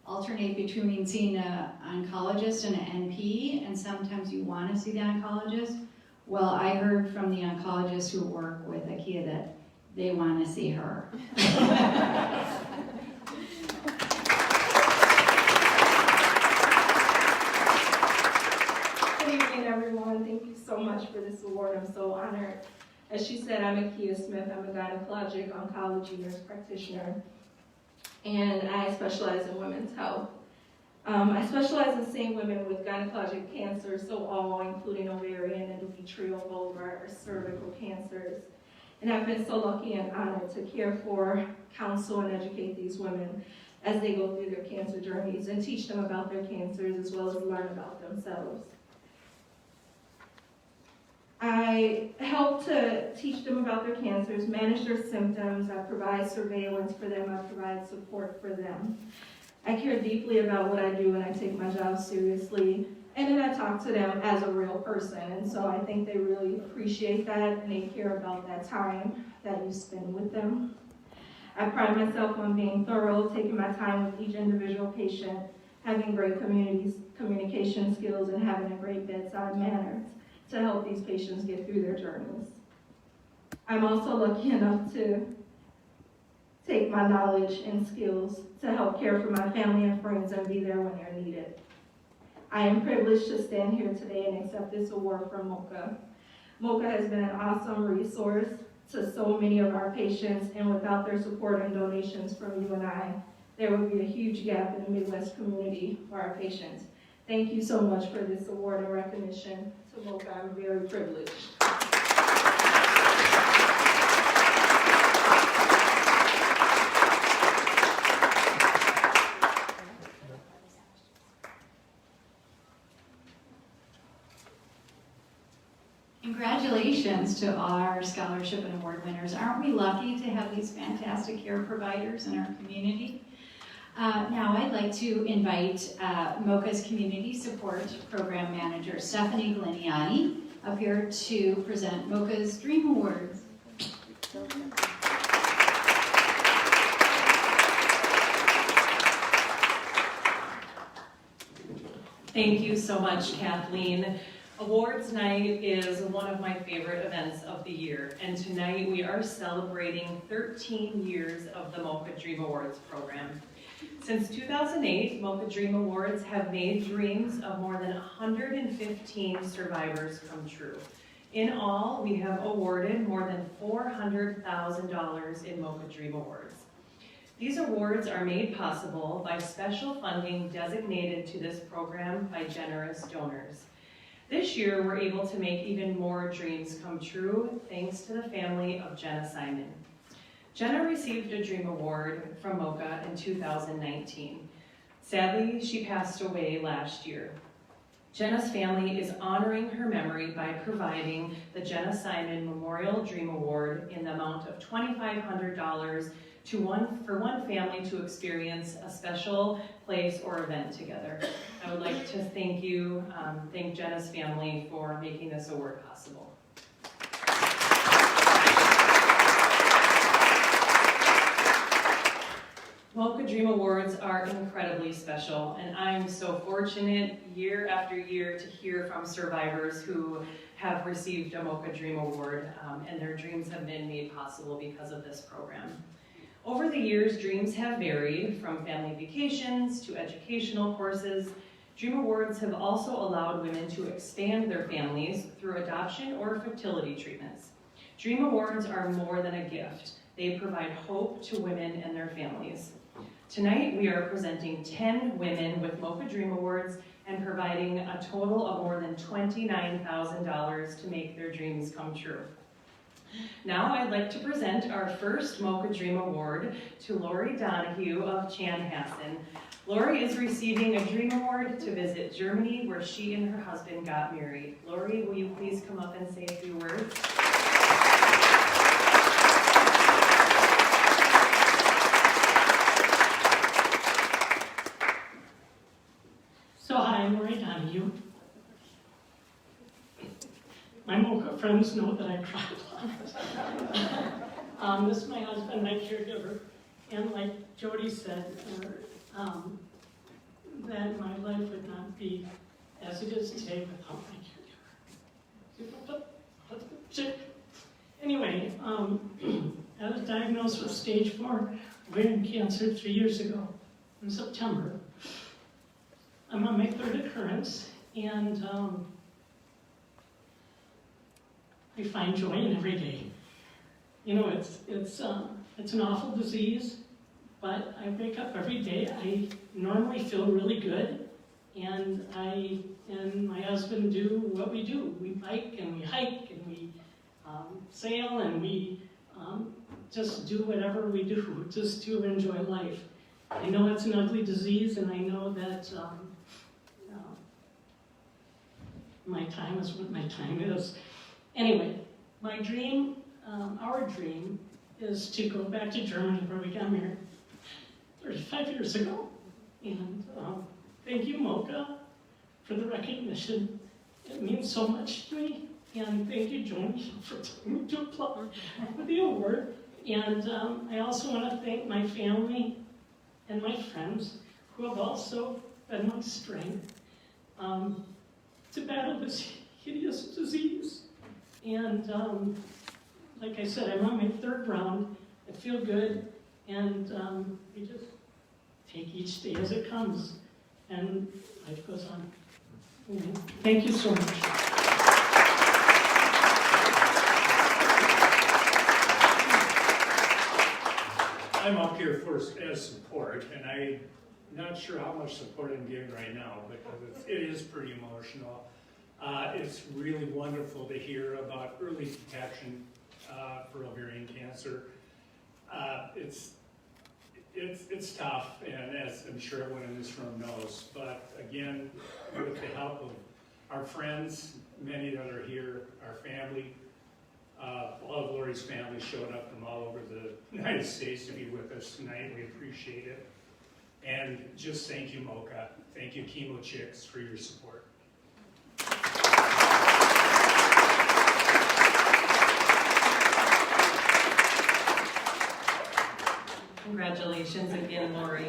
alternate between seeing an oncologist and an NP, and sometimes you want to see the oncologist. Well, I heard from the oncologists who work with Akiya that they want to see her. Good evening, everyone. Thank you so much for this award. I'm so honored. As she said, I'm Akiya Smith. I'm a gynecologic oncology nurse practitioner, and I specialize in women's health. I specialize in seeing women with gynecologic cancers, so all including ovarian, endometrial, vulvar, or cervical cancers. And I've been so lucky and honored to care for, counsel, and educate these women as they go through their cancer journeys and teach them about their cancers as well as learn about themselves. I help to teach them about their cancers, manage their symptoms, I provide surveillance for them, I provide support for them. I care deeply about what I do and I take my job seriously. And then I talk to them as a real person, and so I think they really appreciate that and they care about that time that you spend with them. I pride myself on being thorough, taking my time with each individual patient, having great communication skills, and having a great bedside manner to help these patients get through their journeys. I'm also lucky enough to take my knowledge and skills to help care for my family and friends and be there when they're needed. I am privileged to stand here today and accept this award from MOCA. MOCA has been an awesome resource to so many of our patients, and without their support and donations from you and I, there would be a huge gap in the Midwest community for our patients. Thank you so much for this award and recognition. To MOCA, I'm very privileged. Congratulations to our scholarship and award winners. Aren't we lucky to have these fantastic care providers in our community? Now I'd like to invite MOCA's Community Support Program Manager, Stephanie Gliniani, up here to present MOCA's Dream Awards. Thank you so much, Kathleen. Awards Night is one of my favorite events of the year, and tonight we are celebrating 13 years of the MOCA Dream Awards program. Since 2008, MOCA Dream Awards have made dreams of more than 115 survivors come true. In all, we have awarded more than $400,000 in MOCA Dream Awards. These awards are made possible by special funding designated to this program by generous donors. This year, we're able to make even more dreams come true thanks to the family of Jenna Simon. Jenna received a Dream Award from MOCA in 2019. Sadly, she passed away last year. Jenna's family is honoring her memory by providing the Jenna Simon Memorial Dream Award in the amount of $2,500 for one family to experience a special place or event together. I would like to thank Jenna's family for making this award possible. MOCA Dream Awards are incredibly special, and I'm so fortunate year after year to hear from survivors who have received a MOCA Dream Award, and their dreams have been made possible because of this program. Over the years, dreams have varied from family vacations to educational courses. Dream Awards have also allowed women to expand their families through adoption or fertility treatments. Dream Awards are more than a gift. They provide hope to women and their families. Tonight, we are presenting 10 women with MOCA Dream Awards and providing a total of more than $29,000 to make their dreams come true. Now I'd like to present our first MOCA Dream Award to Laurie Donahue of Chanhassen. Laurie is receiving a Dream Award to visit Germany, where she and her husband got married. Laurie, will you please come up and say a few words? So hi, I'm Laurie Donahue. My MOCA friends know that I cry a lot. This is my husband, my caregiver, and like Jody said, that my life would not be as it is today without my caregiver. Anyway, I was diagnosed with stage 4 ovarian cancer 3 years ago in September. I'm on my 3rd occurrence, and I find joy in every day. You know, it's an awful disease, but I wake up every day. I normally feel really good, and I and my husband do what we do. We bike and we hike and we sail and we just do whatever we do just to enjoy life. I know it's an ugly disease, and I know that my time is what my time is. Anyway, my dream, our dream, is to go back to Germany where we got married 35 years ago. And thank you, MOCA, for the recognition. It means so much to me. And thank you, Jody, for telling me to apply for the award. And I also want to thank my family and my friends who have also been my strength to battle this hideous disease. And like I said, I'm on my 3rd round. I feel good, and we just take each day as it comes, and life goes on. Thank you so much. I'm up here as support, and I'm not sure how much support I'm giving right now, because it is pretty emotional. It's really wonderful to hear about early detection for ovarian cancer. It's tough, and as I'm sure everyone in this room knows, but again, with the help of our friends, many that are here, our family, all of Laurie's family showed up from all over the United States to be with us tonight. We appreciate it. And just thank you, MOCA. Thank you, Chemo Chicks, for your support. Congratulations again, Laurie.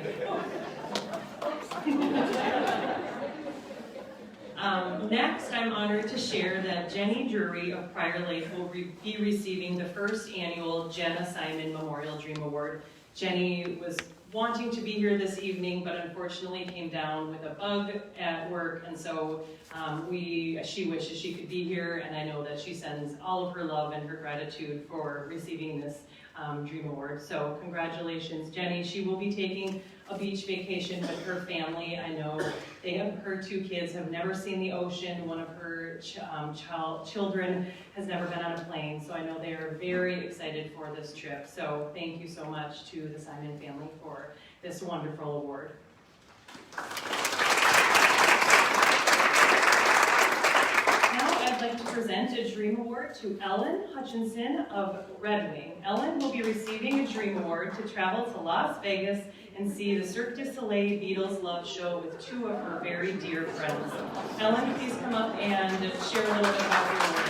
Next, I'm honored to share that Jenny Drury of Prior Lake will be receiving the first annual Jenna Simon Memorial Dream Award. Jenny was wanting to be here this evening, but unfortunately came down with a bug at work, and so she wishes she could be here, and I know that she sends all of her love and her gratitude for receiving this Dream Award. So congratulations, Jenny. She will be taking a beach vacation with her family. I know her 2 kids have never seen the ocean. One of her children has never been on a plane. So I know they are very excited for this trip. So thank you so much to the Simon family for this wonderful award. I'd like to present a Dream Award to Ellen Hutchinson of Red Wing. Ellen will be receiving a Dream Award to travel to Las Vegas and see the Cirque du Soleil Beatles Love Show with 2 of her very dear friends. Ellen, please come up and share a little bit about your award.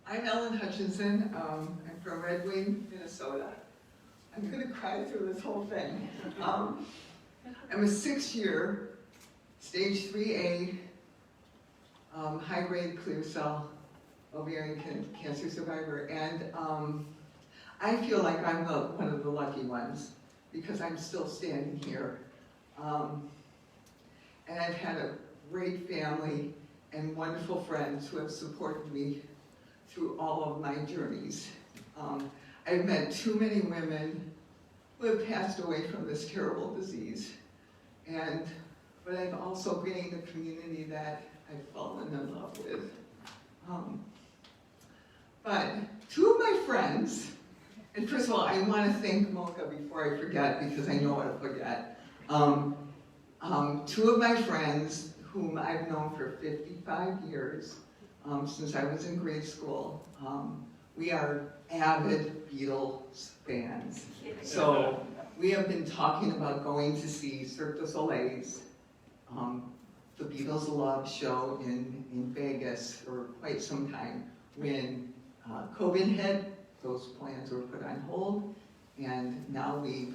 I'm Ellen Hutchinson. I'm from Red Wing, Minnesota. I'm going to cry through this whole thing. I'm a 6-year, stage 3A, high-grade clear cell ovarian cancer survivor, and I feel like I'm one of the lucky ones because I'm still standing here. And I've had a great family and wonderful friends who have supported me through all of my journeys. I've met too many women who have passed away from this terrible disease, but I've also gained a community that I've fallen in love with. But 2 of my friends, and first of all, I want to thank MOCA before I forget, because I know I'll forget. 2 of my friends, whom I've known for 55 years, since I was in grade school, we are avid Beatles fans. So we have been talking about going to see Cirque du Soleil's the Beatles Love Show in Vegas for quite some time. When COVID hit, those plans were put on hold, and now we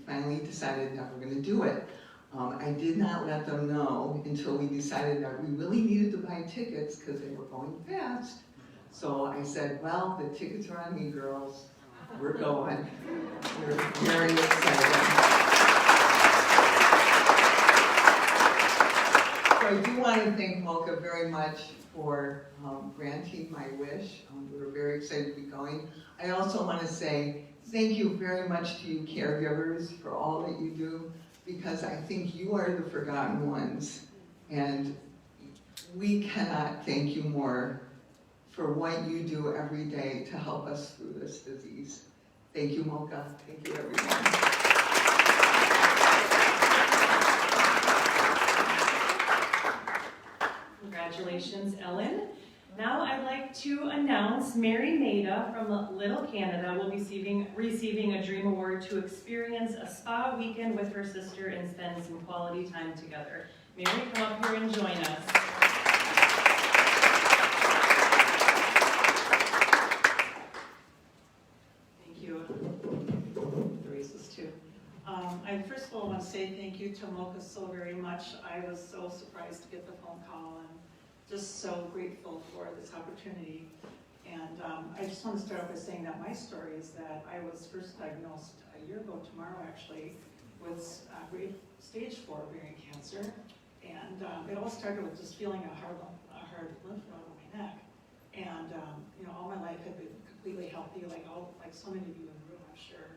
finally decided that we're going to do it. I did not let them know until we decided that we really needed to buy tickets because they were going fast. So I said, well, the tickets are on me, girls. We're going. We're very excited. So I do want to thank MOCA very much for granting my wish. We were very excited to be going. I also want to say thank you very much to you caregivers for all that you do, because I think you are the forgotten ones, and we cannot thank you more for what you do every day to help us through this disease. Thank you, MOCA. Thank you, everyone. Congratulations, Ellen. Now I'd like to announce Mary Maida from Little Canada will be receiving a Dream Award to experience a spa weekend with her sister and spend some quality time together. Mary, come up here and join us. Thank you. The races too. I first of all want to say thank you to MOCA so very much. I was so surprised to get the phone call and just so grateful for this opportunity. And I just want to start off by saying that my story is that I was first diagnosed a year ago tomorrow, actually, with grade stage 4 ovarian cancer. And it all started with just feeling a hard lymph node on my neck. And all my life had been completely healthy, like so many of you in the room, I'm sure.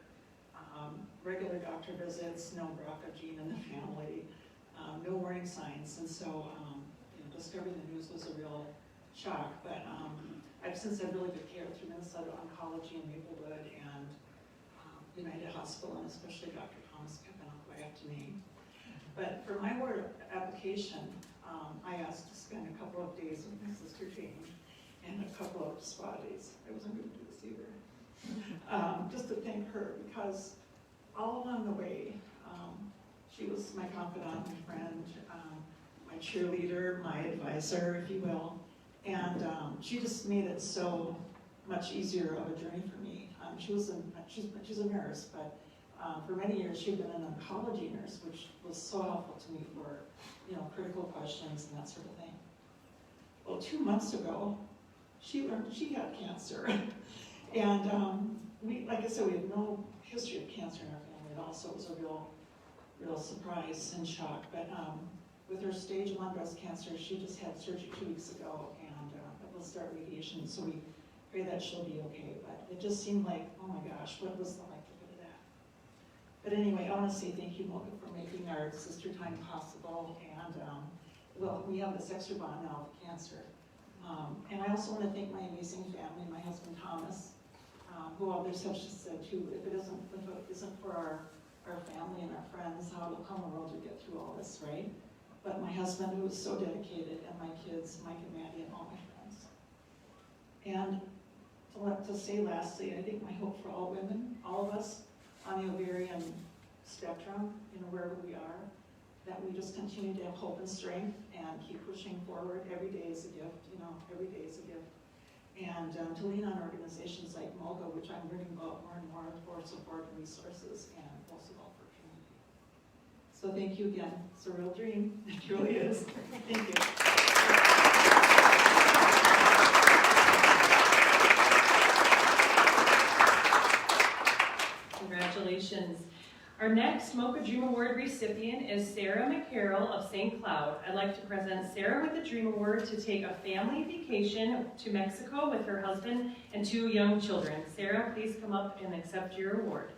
Regular doctor visits, no BRCA gene in the family, no warning signs. And so discovering the news was a real shock. But I've since had really good care through Minnesota Oncology and Maplewood and United Hospital, and especially Dr. Thomas Kevin, who I have to name. But for my ward application, I asked to spend a couple of days with my sister Jane and a couple of spa days. I wasn't going to do this either. Just to thank her, because all along the way, she was my confidant, my friend, my cheerleader, my advisor, if you will. And she just made it so much easier of a journey for me. She's a nurse, but for many years she'd been an oncology nurse, which was so helpful to me for critical questions and that sort of thing. Well, 2 months ago, she learned she had cancer, and like I said, we had no history of cancer in our family at all, so it was a real surprise and shock. But with her stage 1 breast cancer, she just had surgery 2 weeks ago, and it will start radiation, so we pray that she'll be okay. But it just seemed like, oh my gosh, what was the likelihood of that? But anyway, I want to say thank you, MOCA, for making our sister time possible, and well, we have this extra bond now with cancer. And I also want to thank my amazing family, my husband Thomas, who others have just said too, if it isn't for our family and our friends, how will come the world to get through all this, right? But my husband, who is so dedicated, and my kids, Mike and Maddie, and all my friends. And to say lastly, I think my hope for all women, all of us on the ovarian spectrum, wherever we are, that we just continue to have hope and strength and keep pushing forward. Every day is a gift, every day is a gift. And to lean on organizations like MOCA, which I'm learning about more and more, for support and resources, and most of all for community. So thank you again. It's a real dream. It truly is. Thank you. Congratulations. Our next MOCA Dream Award recipient is Sarah Mccarroll of St. Cloud. I'd like to present Sarah with the Dream Award to take a family vacation to Mexico with her husband and 2 young children. Sarah, please come up and accept your award.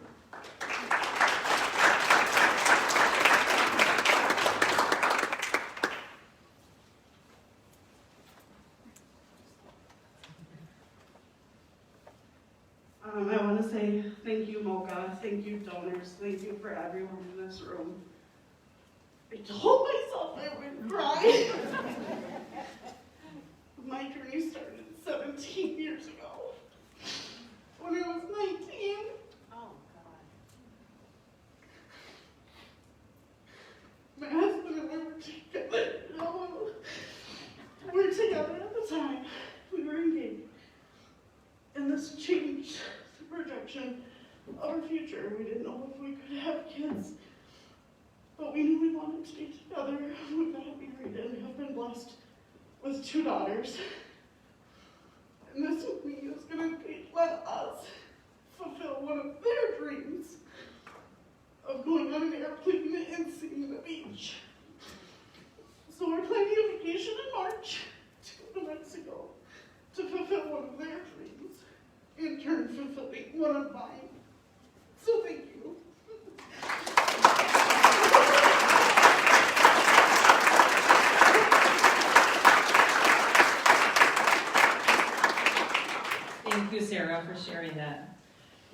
I want to say thank you, MOCA, thank you, donors, thank you for everyone in this room. I told myself I would cry. My journey started 17 years ago, when I was 19. Oh, God. My husband and I were together. We were together at the time. We were engaged. And this changed the projection of our future. We didn't know if we could have kids, but we knew we wanted to be together. We got married and have been blessed with 2 daughters. And this with me is going to let us fulfill one of their dreams of going on an airplane and seeing the beach. So we're planning a vacation in March to go to Mexico to fulfill one of their dreams, in turn fulfilling one of mine. So thank you. Thank you, Sarah, for sharing that.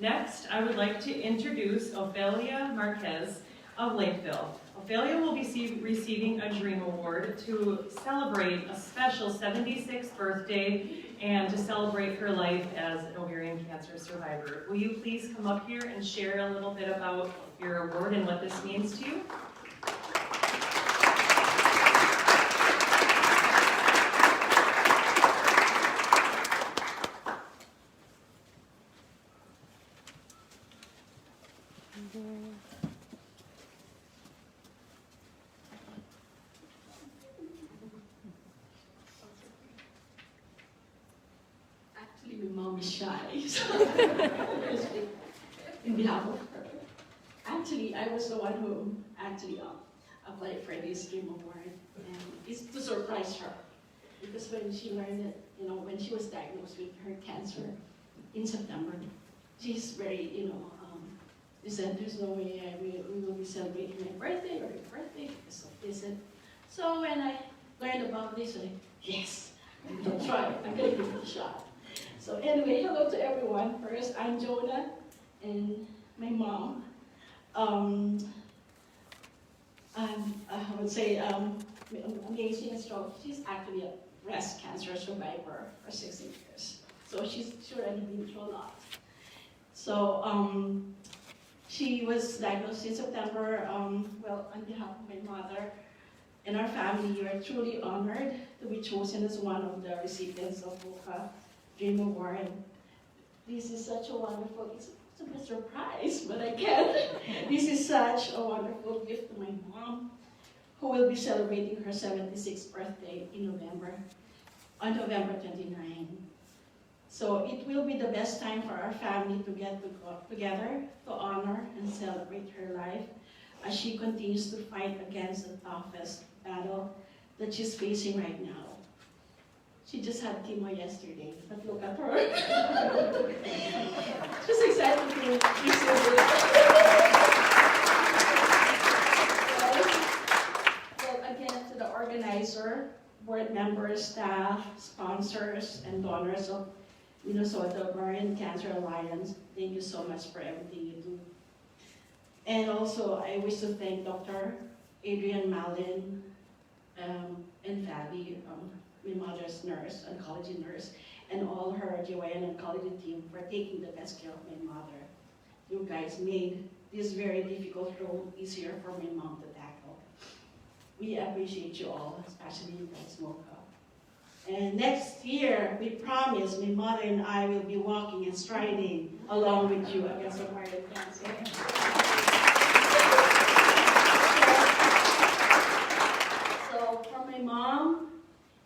Next, I would like to introduce Ophelia Marquez of Lakeville. Ophelia will be receiving a Dream Award to celebrate a special 76th birthday and to celebrate her life as an ovarian cancer survivor. Will you please come up here and share a little bit about your award and what this means to you? Actually, be shy. In behalf of her. Actually, I was the one who actually applied for this Dream Award, and it's to surprise her. Because when she learned it, when she was diagnosed with her cancer in September, she's very, she said, there's no way we will be celebrating my birthday or your birthday because of this. And so when I learned about this, I yes, I'm gonna try it. I'm gonna give it a shot. So anyway, hello to everyone. First, I'm Jonah, and my mom. I would say amazing and strong. She's actually a breast cancer survivor for 16 years. So she's already been through a lot. So she was diagnosed in September. Well, on behalf of my mother and our family, we are truly honored to be chosen as one of the recipients of MOCA Dream Award. This is such a wonderful, it's a bit surprise, but I can't. This is such a wonderful gift to my mom, who will be celebrating her 76th birthday in November, on November 29. So it will be the best time for our family to get together to honor and celebrate her life as she continues to fight against the toughest battle that she's facing right now. She just had chemo yesterday, but look at her. She's excited to receive it. Well, again, to the organizer, board members, staff, sponsors, and donors of Minnesota Ovarian Cancer Alliance, thank you so much for everything you do. And also, I wish to thank Dr. Adrian Malin and Fabi, my mother's nurse, oncology nurse, and all her GYN oncology team for taking the best care of my mother. You guys made this very difficult role easier for my mom to tackle. We appreciate you all, especially you guys, MOCA. And next year, we promise my mother and I will be walking and striding along with you against ovarian cancer. So for my mom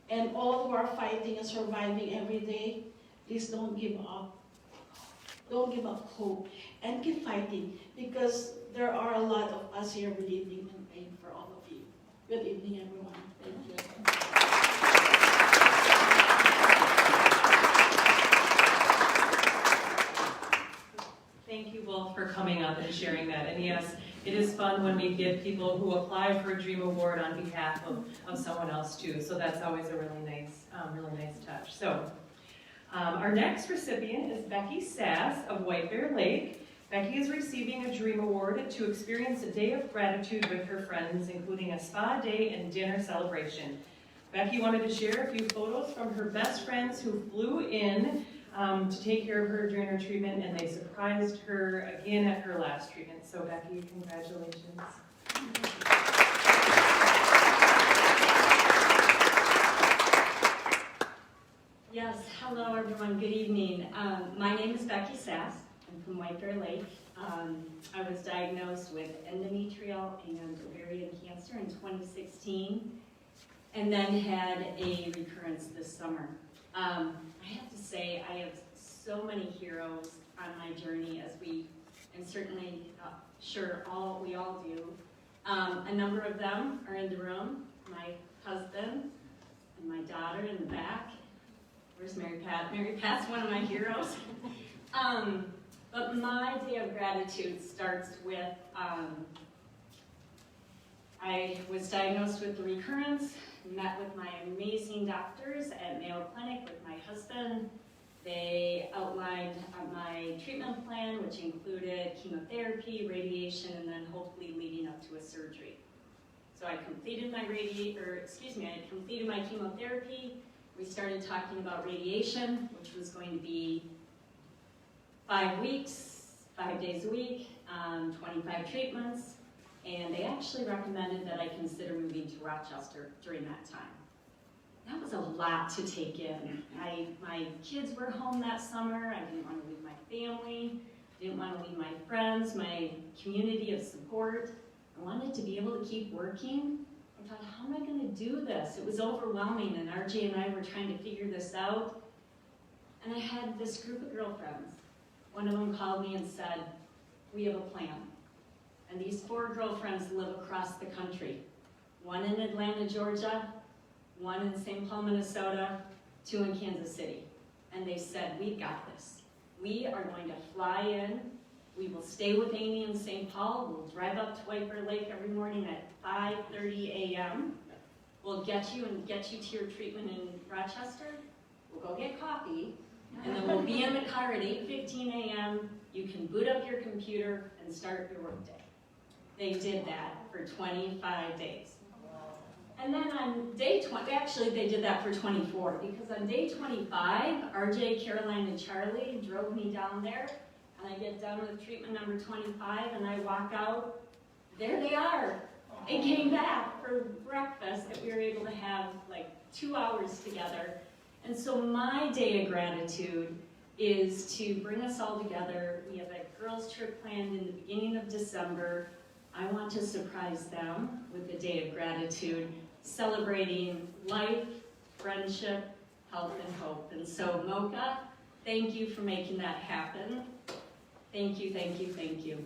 and all who are fighting and surviving every day, please don't give up. Don't give up hope and keep fighting, because there are a lot of us here believing and praying for all of you. Good evening, everyone. Thank you. Thank you both for coming up and sharing that. And yes, it is fun when we get people who apply for a Dream Award on behalf of someone else too. So that's always a really nice touch. So our next recipient is Becky Sass of White Bear Lake. Becky is receiving a Dream Award to experience a day of gratitude with her friends, including a spa day and dinner celebration. Becky wanted to share a few photos from her best friends who flew in to take care of her during her treatment, and they surprised her again at her last treatment. So Becky, congratulations. Yes, hello everyone, good evening. My name is Becky Sass. I'm from White Bear Lake. I was diagnosed with endometrial and ovarian cancer in 2016, and then had a recurrence this summer. I have to say, I have so many heroes on my journey, as we, and certainly, sure, we all do. A number of them are in the room. My husband and my daughter in the back. Where's Mary Pat? Mary Pat's one of my heroes. But my day of gratitude starts with, I was diagnosed with the recurrence, met with my amazing doctors at Mayo Clinic with my husband. They outlined my treatment plan, which included chemotherapy, radiation, and then hopefully leading up to a surgery. So I completed my I completed my chemotherapy. We started talking about radiation, which was going to be 5 weeks, 5 days a week, 25 treatments. And they actually recommended that I consider moving to Rochester during that time. That was a lot to take in. My kids were home that summer. I didn't want to leave my family, didn't want to leave my friends, my community of support. I wanted to be able to keep working. I thought, how am I going to do this? It was overwhelming, and RJ and I were trying to figure this out. And I had this group of girlfriends. One of them called me and said, we have a plan. And these 4 girlfriends live across the country. One in Atlanta, Georgia, one in St. Paul, Minnesota, 2 in Kansas City. And they said, we got this. We are going to fly in. We will stay with Amy in St. Paul. We'll drive up to White Bear Lake every morning at 5:30 a.m. We'll get you to your treatment in Rochester. We'll go get coffee, and then we'll be in the car at 8:15 a.m. You can boot up your computer and start your workday. They did that for 25 days. And then on day 20, actually they did that for 24, because on day 25, RJ, Caroline, and Charlie drove me down there, and I get done with treatment number 25, and I walk out, there they are. They came back for breakfast that we were able to have like 2 hours together. And so my day of gratitude is to bring us all together. We have a girls' trip planned in the beginning of December. I want to surprise them with a day of gratitude, celebrating life, friendship, health, and hope. And so MOCA, thank you for making that happen. Thank you, thank you, thank you.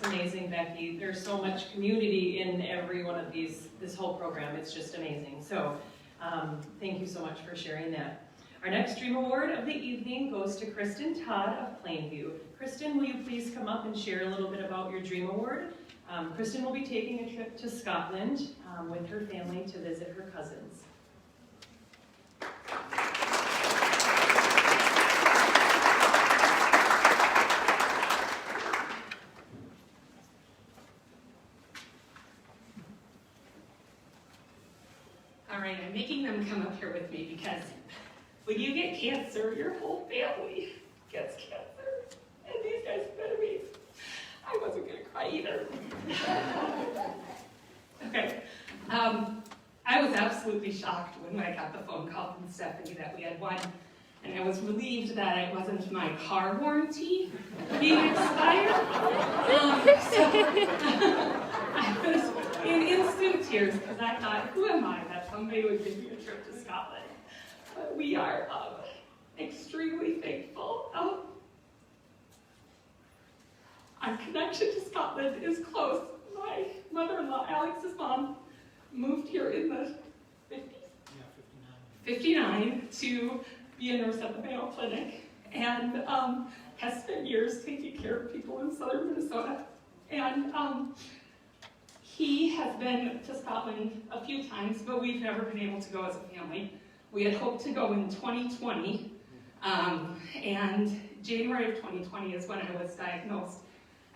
Amazing, Becky. There's so much community in every one of this whole program. It's just amazing. So thank you so much for sharing that. Our next Dream Award of the evening goes to Kristen Todd of Plainview. Kristen, will you please come up and share a little bit about your Dream Award? Kristen will be taking a trip to Scotland with her family to visit her cousins. All right, I'm making them come up here with me because when you get cancer, your whole family gets cancer. And these guys better be. I wasn't gonna cry either. Okay. I was absolutely shocked when I got the phone call from Stephanie that we had won. And I was relieved that it wasn't my car warranty being expired. I was in instant tears because I thought, who am I that somebody would give me a trip to Scotland? But we are extremely thankful. Our connection to Scotland is close. My mother-in-law, Alex's mom, moved here in the 50s? Yeah, 59 to be a nurse at the Mayo Clinic, and has spent years taking care of people in southern Minnesota. And he has been to Scotland a few times, but we've never been able to go as a family. We had hoped to go in 2020, and January of 2020 is when I was diagnosed.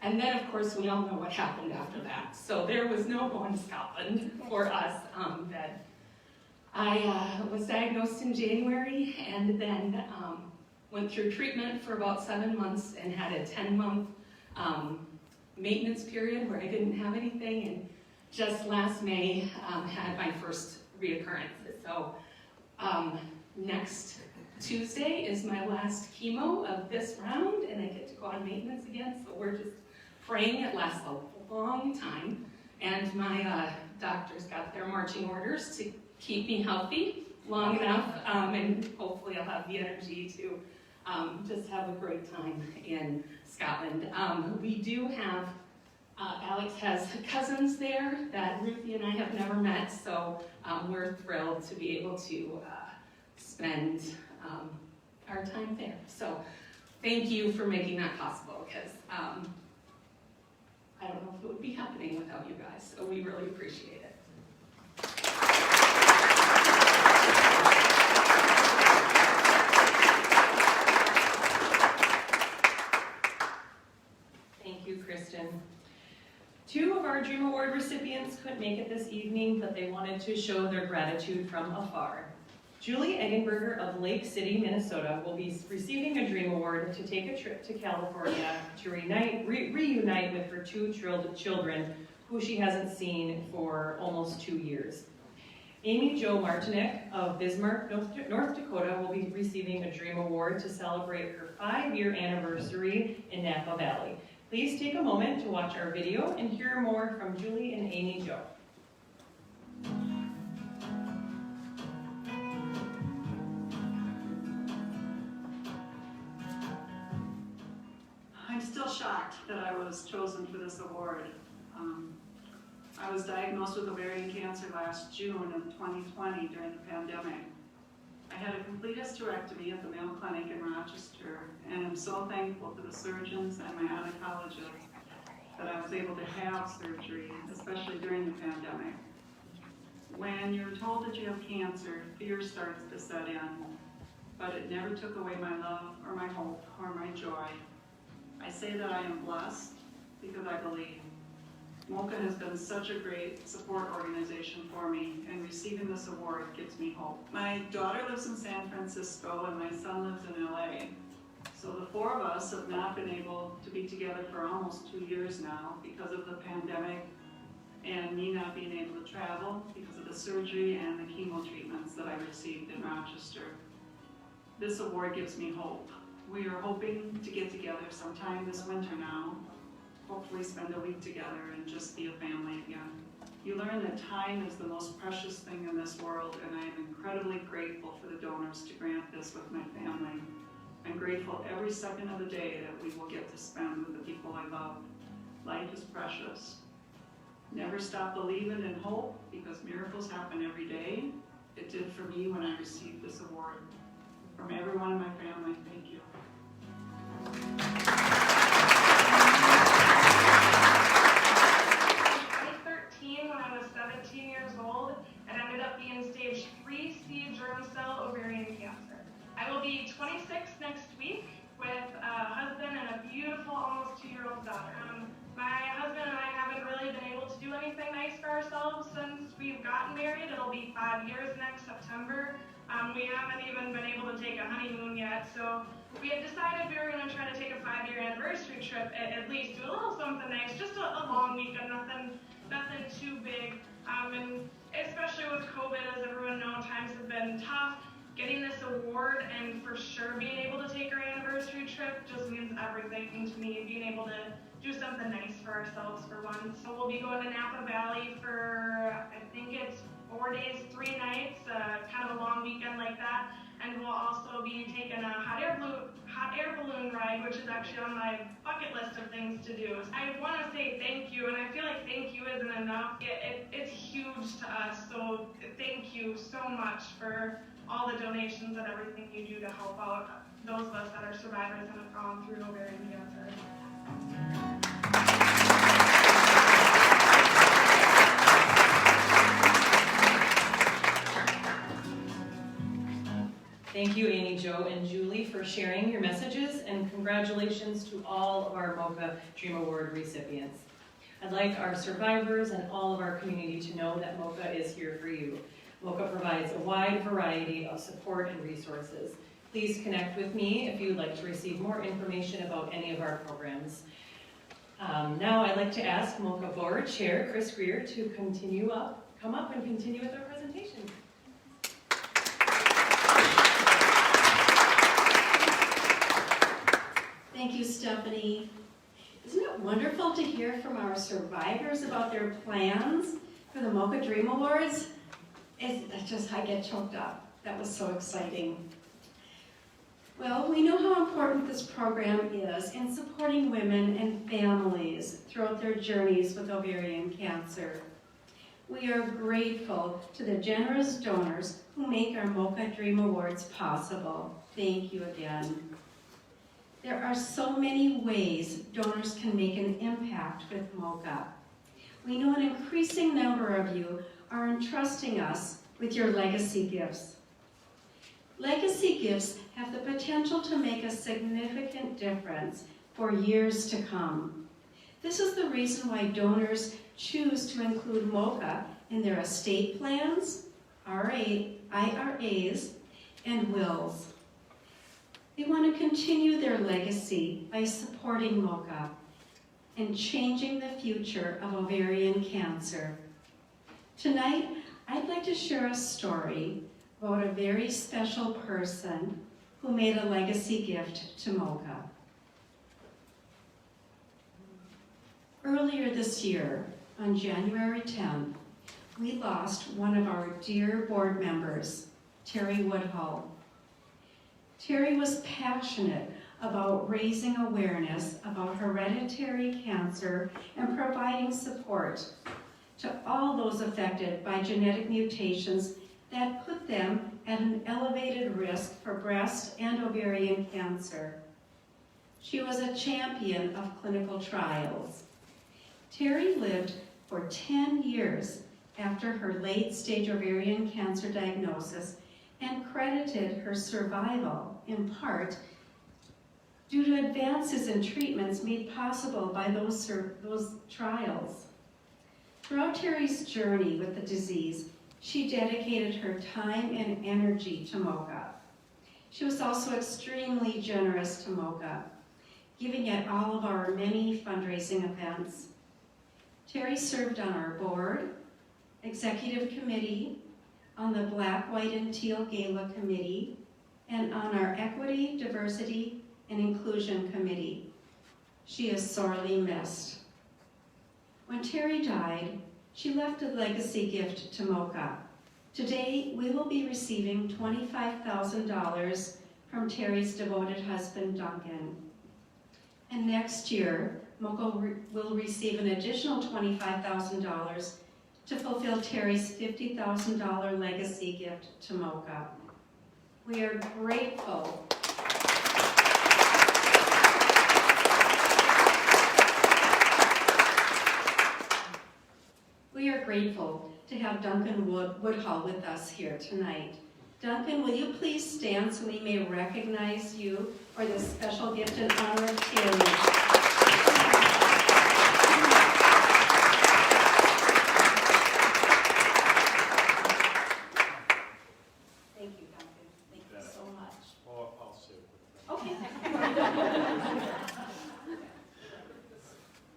And then, of course, we all know what happened after that. So there was no going to Scotland for us then. I was diagnosed in January, and then went through treatment for about 7 months and had a 10-month maintenance period where I didn't have anything, and just last May had my first reoccurrence. So next Tuesday is my last chemo of this round, and I get to go on maintenance again, so we're just praying it lasts a long time. And my doctors got their marching orders to keep me healthy long enough, and hopefully I'll have the energy to just have a great time in Scotland. We do have, Alex has cousins there that Ruthie and I have never met, so we're thrilled to be able to spend our time there. So thank you for making that possible, because I don't know if it would be happening without you guys, so we really appreciate it. Thank you, Kristen. 2 of our Dream Award recipients couldn't make it this evening, but they wanted to show their gratitude from afar. Julie Eggenberger of Lake City, Minnesota will be receiving a Dream Award to take a trip to California to reunite with her 2 children who she hasn't seen for almost 2 years. Amy Jo Martinek of Bismarck, North Dakota will be receiving a Dream Award to celebrate her 5-year anniversary in Napa Valley. Please take a moment to watch our video and hear more from Julie and Amy Jo. I'm still shocked that I was chosen for this award. I was diagnosed with ovarian cancer last June of 2020 during the pandemic. I had a complete hysterectomy at the Mayo Clinic in Rochester, and I'm so thankful to the surgeons and my oncologist that I was able to have surgery, especially during the pandemic. When you're told that you have cancer, fear starts to set in, but it never took away my love or my hope or my joy. I say that I am blessed because I believe. MOCA has been such a great support organization for me, and receiving this award gives me hope. My daughter lives in San Francisco and my son lives in LA. So the four of us have not been able to be together for almost 2 years now because of the pandemic and me not being able to travel because of the surgery and the chemo treatments that I received in Rochester. This award gives me hope. We are hoping to get together sometime this winter now, hopefully spend a week together and just be a family again. You learn that time is the most precious thing in this world, and I am incredibly grateful for the donors to grant this with my family. I'm grateful every second of the day that we will get to spend with the people I love. Life is precious. Never stop believing and hope, because miracles happen every day. It did for me when I received this award. From everyone in my family, thank you. When I was 17 years old, and ended up being stage 3C germ cell ovarian cancer. I will be 26 next week with a husband and a beautiful, almost 2-year-old daughter. My husband and I haven't really been able to do anything nice for ourselves since we've gotten married. It'll be 5 years next September. We haven't even been able to take a honeymoon yet, so we had decided we were going to try to take a 5-year anniversary trip, at least do a little something nice, just a long weekend, nothing too big, and especially with COVID, as everyone knows, times have been tough. Getting this award and for sure being able to take our anniversary trip just means everything to me, being able to do something nice for ourselves for once. So we'll be going to Napa Valley for, I think it's 4 days, 3 nights, kind of a long weekend like that, and we'll also be taking a hot air balloon ride, which is actually on my bucket list of things to do. I want to say thank you, and I feel like thank you isn't enough. It's huge to us, so thank you so much for all the donations and everything you do to help out those of us that are survivors and have gone through ovarian cancer. Thank you, Amy, Jo, and Julie, for sharing your messages, and congratulations to all of our MOCA Dream Award recipients. I'd like our survivors and all of our community to know that MOCA is here for you. MOCA provides a wide variety of support and resources. Please connect with me if you would like to receive more information about any of our programs. Now I'd like to ask MOCA Board Chair Chris Greer to come up and continue with our presentation. Thank you, Stephanie. Isn't it wonderful to hear from our survivors about their plans for the MOCA Dream Awards? I get choked up. That was so exciting. Well, we know how important this program is in supporting women and families throughout their journeys with ovarian cancer. We are grateful to the generous donors who make our MOCA Dream Awards possible. Thank you again. There are so many ways donors can make an impact with MOCA. We know an increasing number of you are entrusting us with your legacy gifts. Legacy gifts have the potential to make a significant difference for years to come. This is the reason why donors choose to include MOCA in their estate plans, IRAs, and wills. They want to continue their legacy by supporting MOCA and changing the future of ovarian cancer. Tonight, I'd like to share a story about a very special person who made a legacy gift to MOCA. Earlier this year, on January 10th, we lost one of our dear board members, Terry Woodhall. Terry was passionate about raising awareness about hereditary cancer and providing support to all those affected by genetic mutations that put them at an elevated risk for breast and ovarian cancer. She was a champion of clinical trials. Terry lived for 10 years after her late-stage ovarian cancer diagnosis and credited her survival, in part, due to advances in treatments made possible by those trials. Throughout Terry's journey with the disease, she dedicated her time and energy to MOCA. She was also extremely generous to MOCA, giving at all of our many fundraising events. Terry served on our board, executive committee, on the Black, White, and Teal Gala Committee, and on our Equity, Diversity, and Inclusion Committee. She is sorely missed. When Terry died, she left a legacy gift to MOCA. Today, we will be receiving $25,000 from Terry's devoted husband, Duncan. And next year, MOCA will receive an additional $25,000 to fulfill Terry's $50,000 legacy gift to MOCA. We are grateful. We are grateful to have Duncan Woodhall with us here tonight. Duncan, will you please stand so we may recognize you for this special gift in honor of Terry?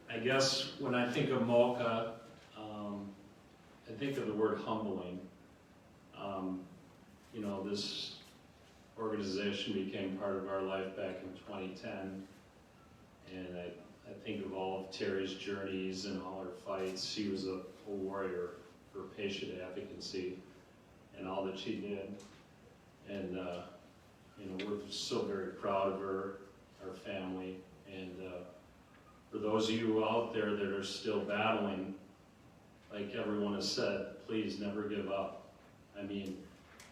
I guess when I think of MOCA, I think of the word humbling. You know, this organization became part of our life back in 2010, and I think of all of Terry's journeys and all her fights. She was a warrior for patient advocacy and all that she did. And you know, we're so very proud of her, our family, and for those of you out there that are still battling, like everyone has said, please never give up. I mean,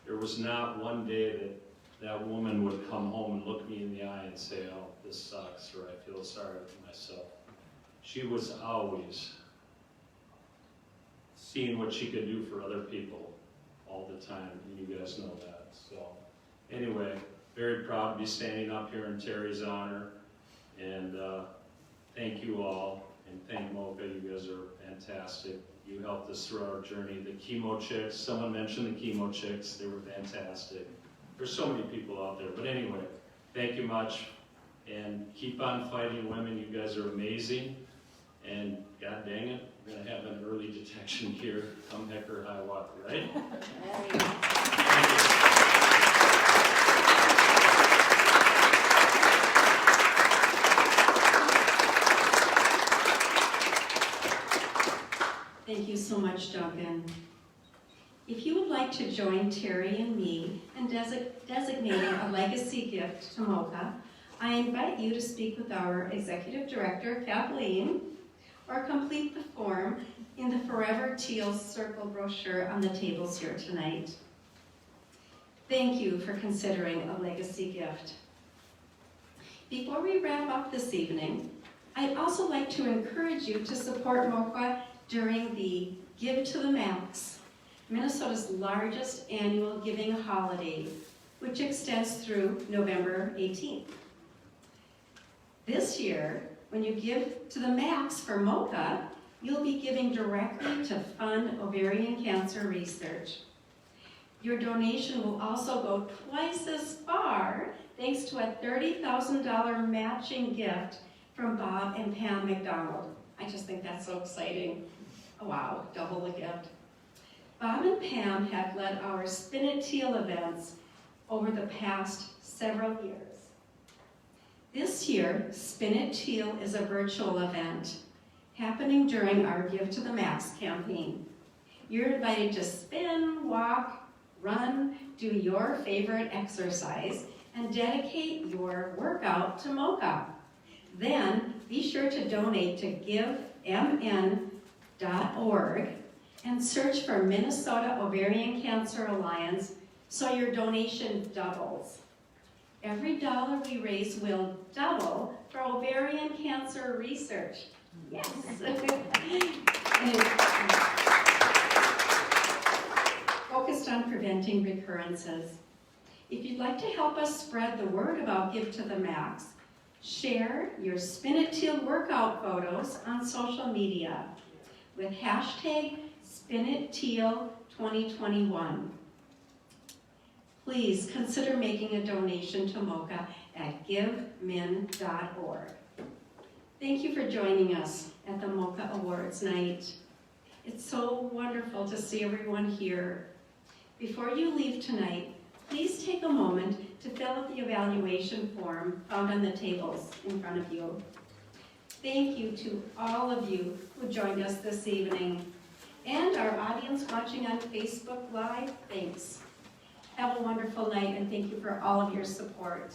there was not one day that that woman would come home and look me in the eye and say, oh, this sucks, or I feel sorry for myself. She was always seeing what she could do for other people all the time, and you guys know that. So anyway, very proud to be standing up here in Terry's honor, and thank you all, and thank MOCA. You guys are fantastic. You helped us through our journey. The chemo chicks, someone mentioned the chemo chicks, they were fantastic. There's so many people out there, but anyway, thank you much, and keep on fighting, women. You guys are amazing, and god dang it, we're gonna have an early detection here, come heck or high water, right? Thank you so much, Duncan. If you would like to join Terry and me in designating a legacy gift to MOCA, I invite you to speak with our Executive Director, Kathleen, or complete the form in the Forever Teal Circle brochure on the tables here tonight. Thank you for considering a legacy gift. Before we wrap up this evening, I'd also like to encourage you to support MOCA during the Give to the Max, Minnesota's largest annual giving holiday, which extends through November 18th. This year, when you give to the max for MOCA, you'll be giving directly to fund ovarian cancer research. Your donation will also go twice as far thanks to a $30,000 matching gift from Bob and Pam McDonald. I just think that's so exciting. Oh, wow, double the gift. Bob and Pam have led our Spin It Teal events over the past several years. This year, Spin It Teal is a virtual event, happening during our Give to the Max campaign. You're invited to spin, walk, run, do your favorite exercise, and dedicate your workout to MOCA. Then be sure to donate to givemn.org and search for Minnesota Ovarian Cancer Alliance so your donation doubles. Every dollar we raise will double for ovarian cancer research. Yes. Focused on preventing recurrences. If you'd like to help us spread the word about Give to the Max, share your Spin It Teal workout photos on social media with hashtag SpinItTeal2021. Please consider making a donation to MOCA at givemin.org. Thank you for joining us at the MOCA Awards Night. It's so wonderful to see everyone here. Before you leave tonight, please take a moment to fill out the evaluation form found on the tables in front of you. Thank you to all of you who joined us this evening. And our audience watching on Facebook Live, thanks. Have a wonderful night and thank you for all of your support.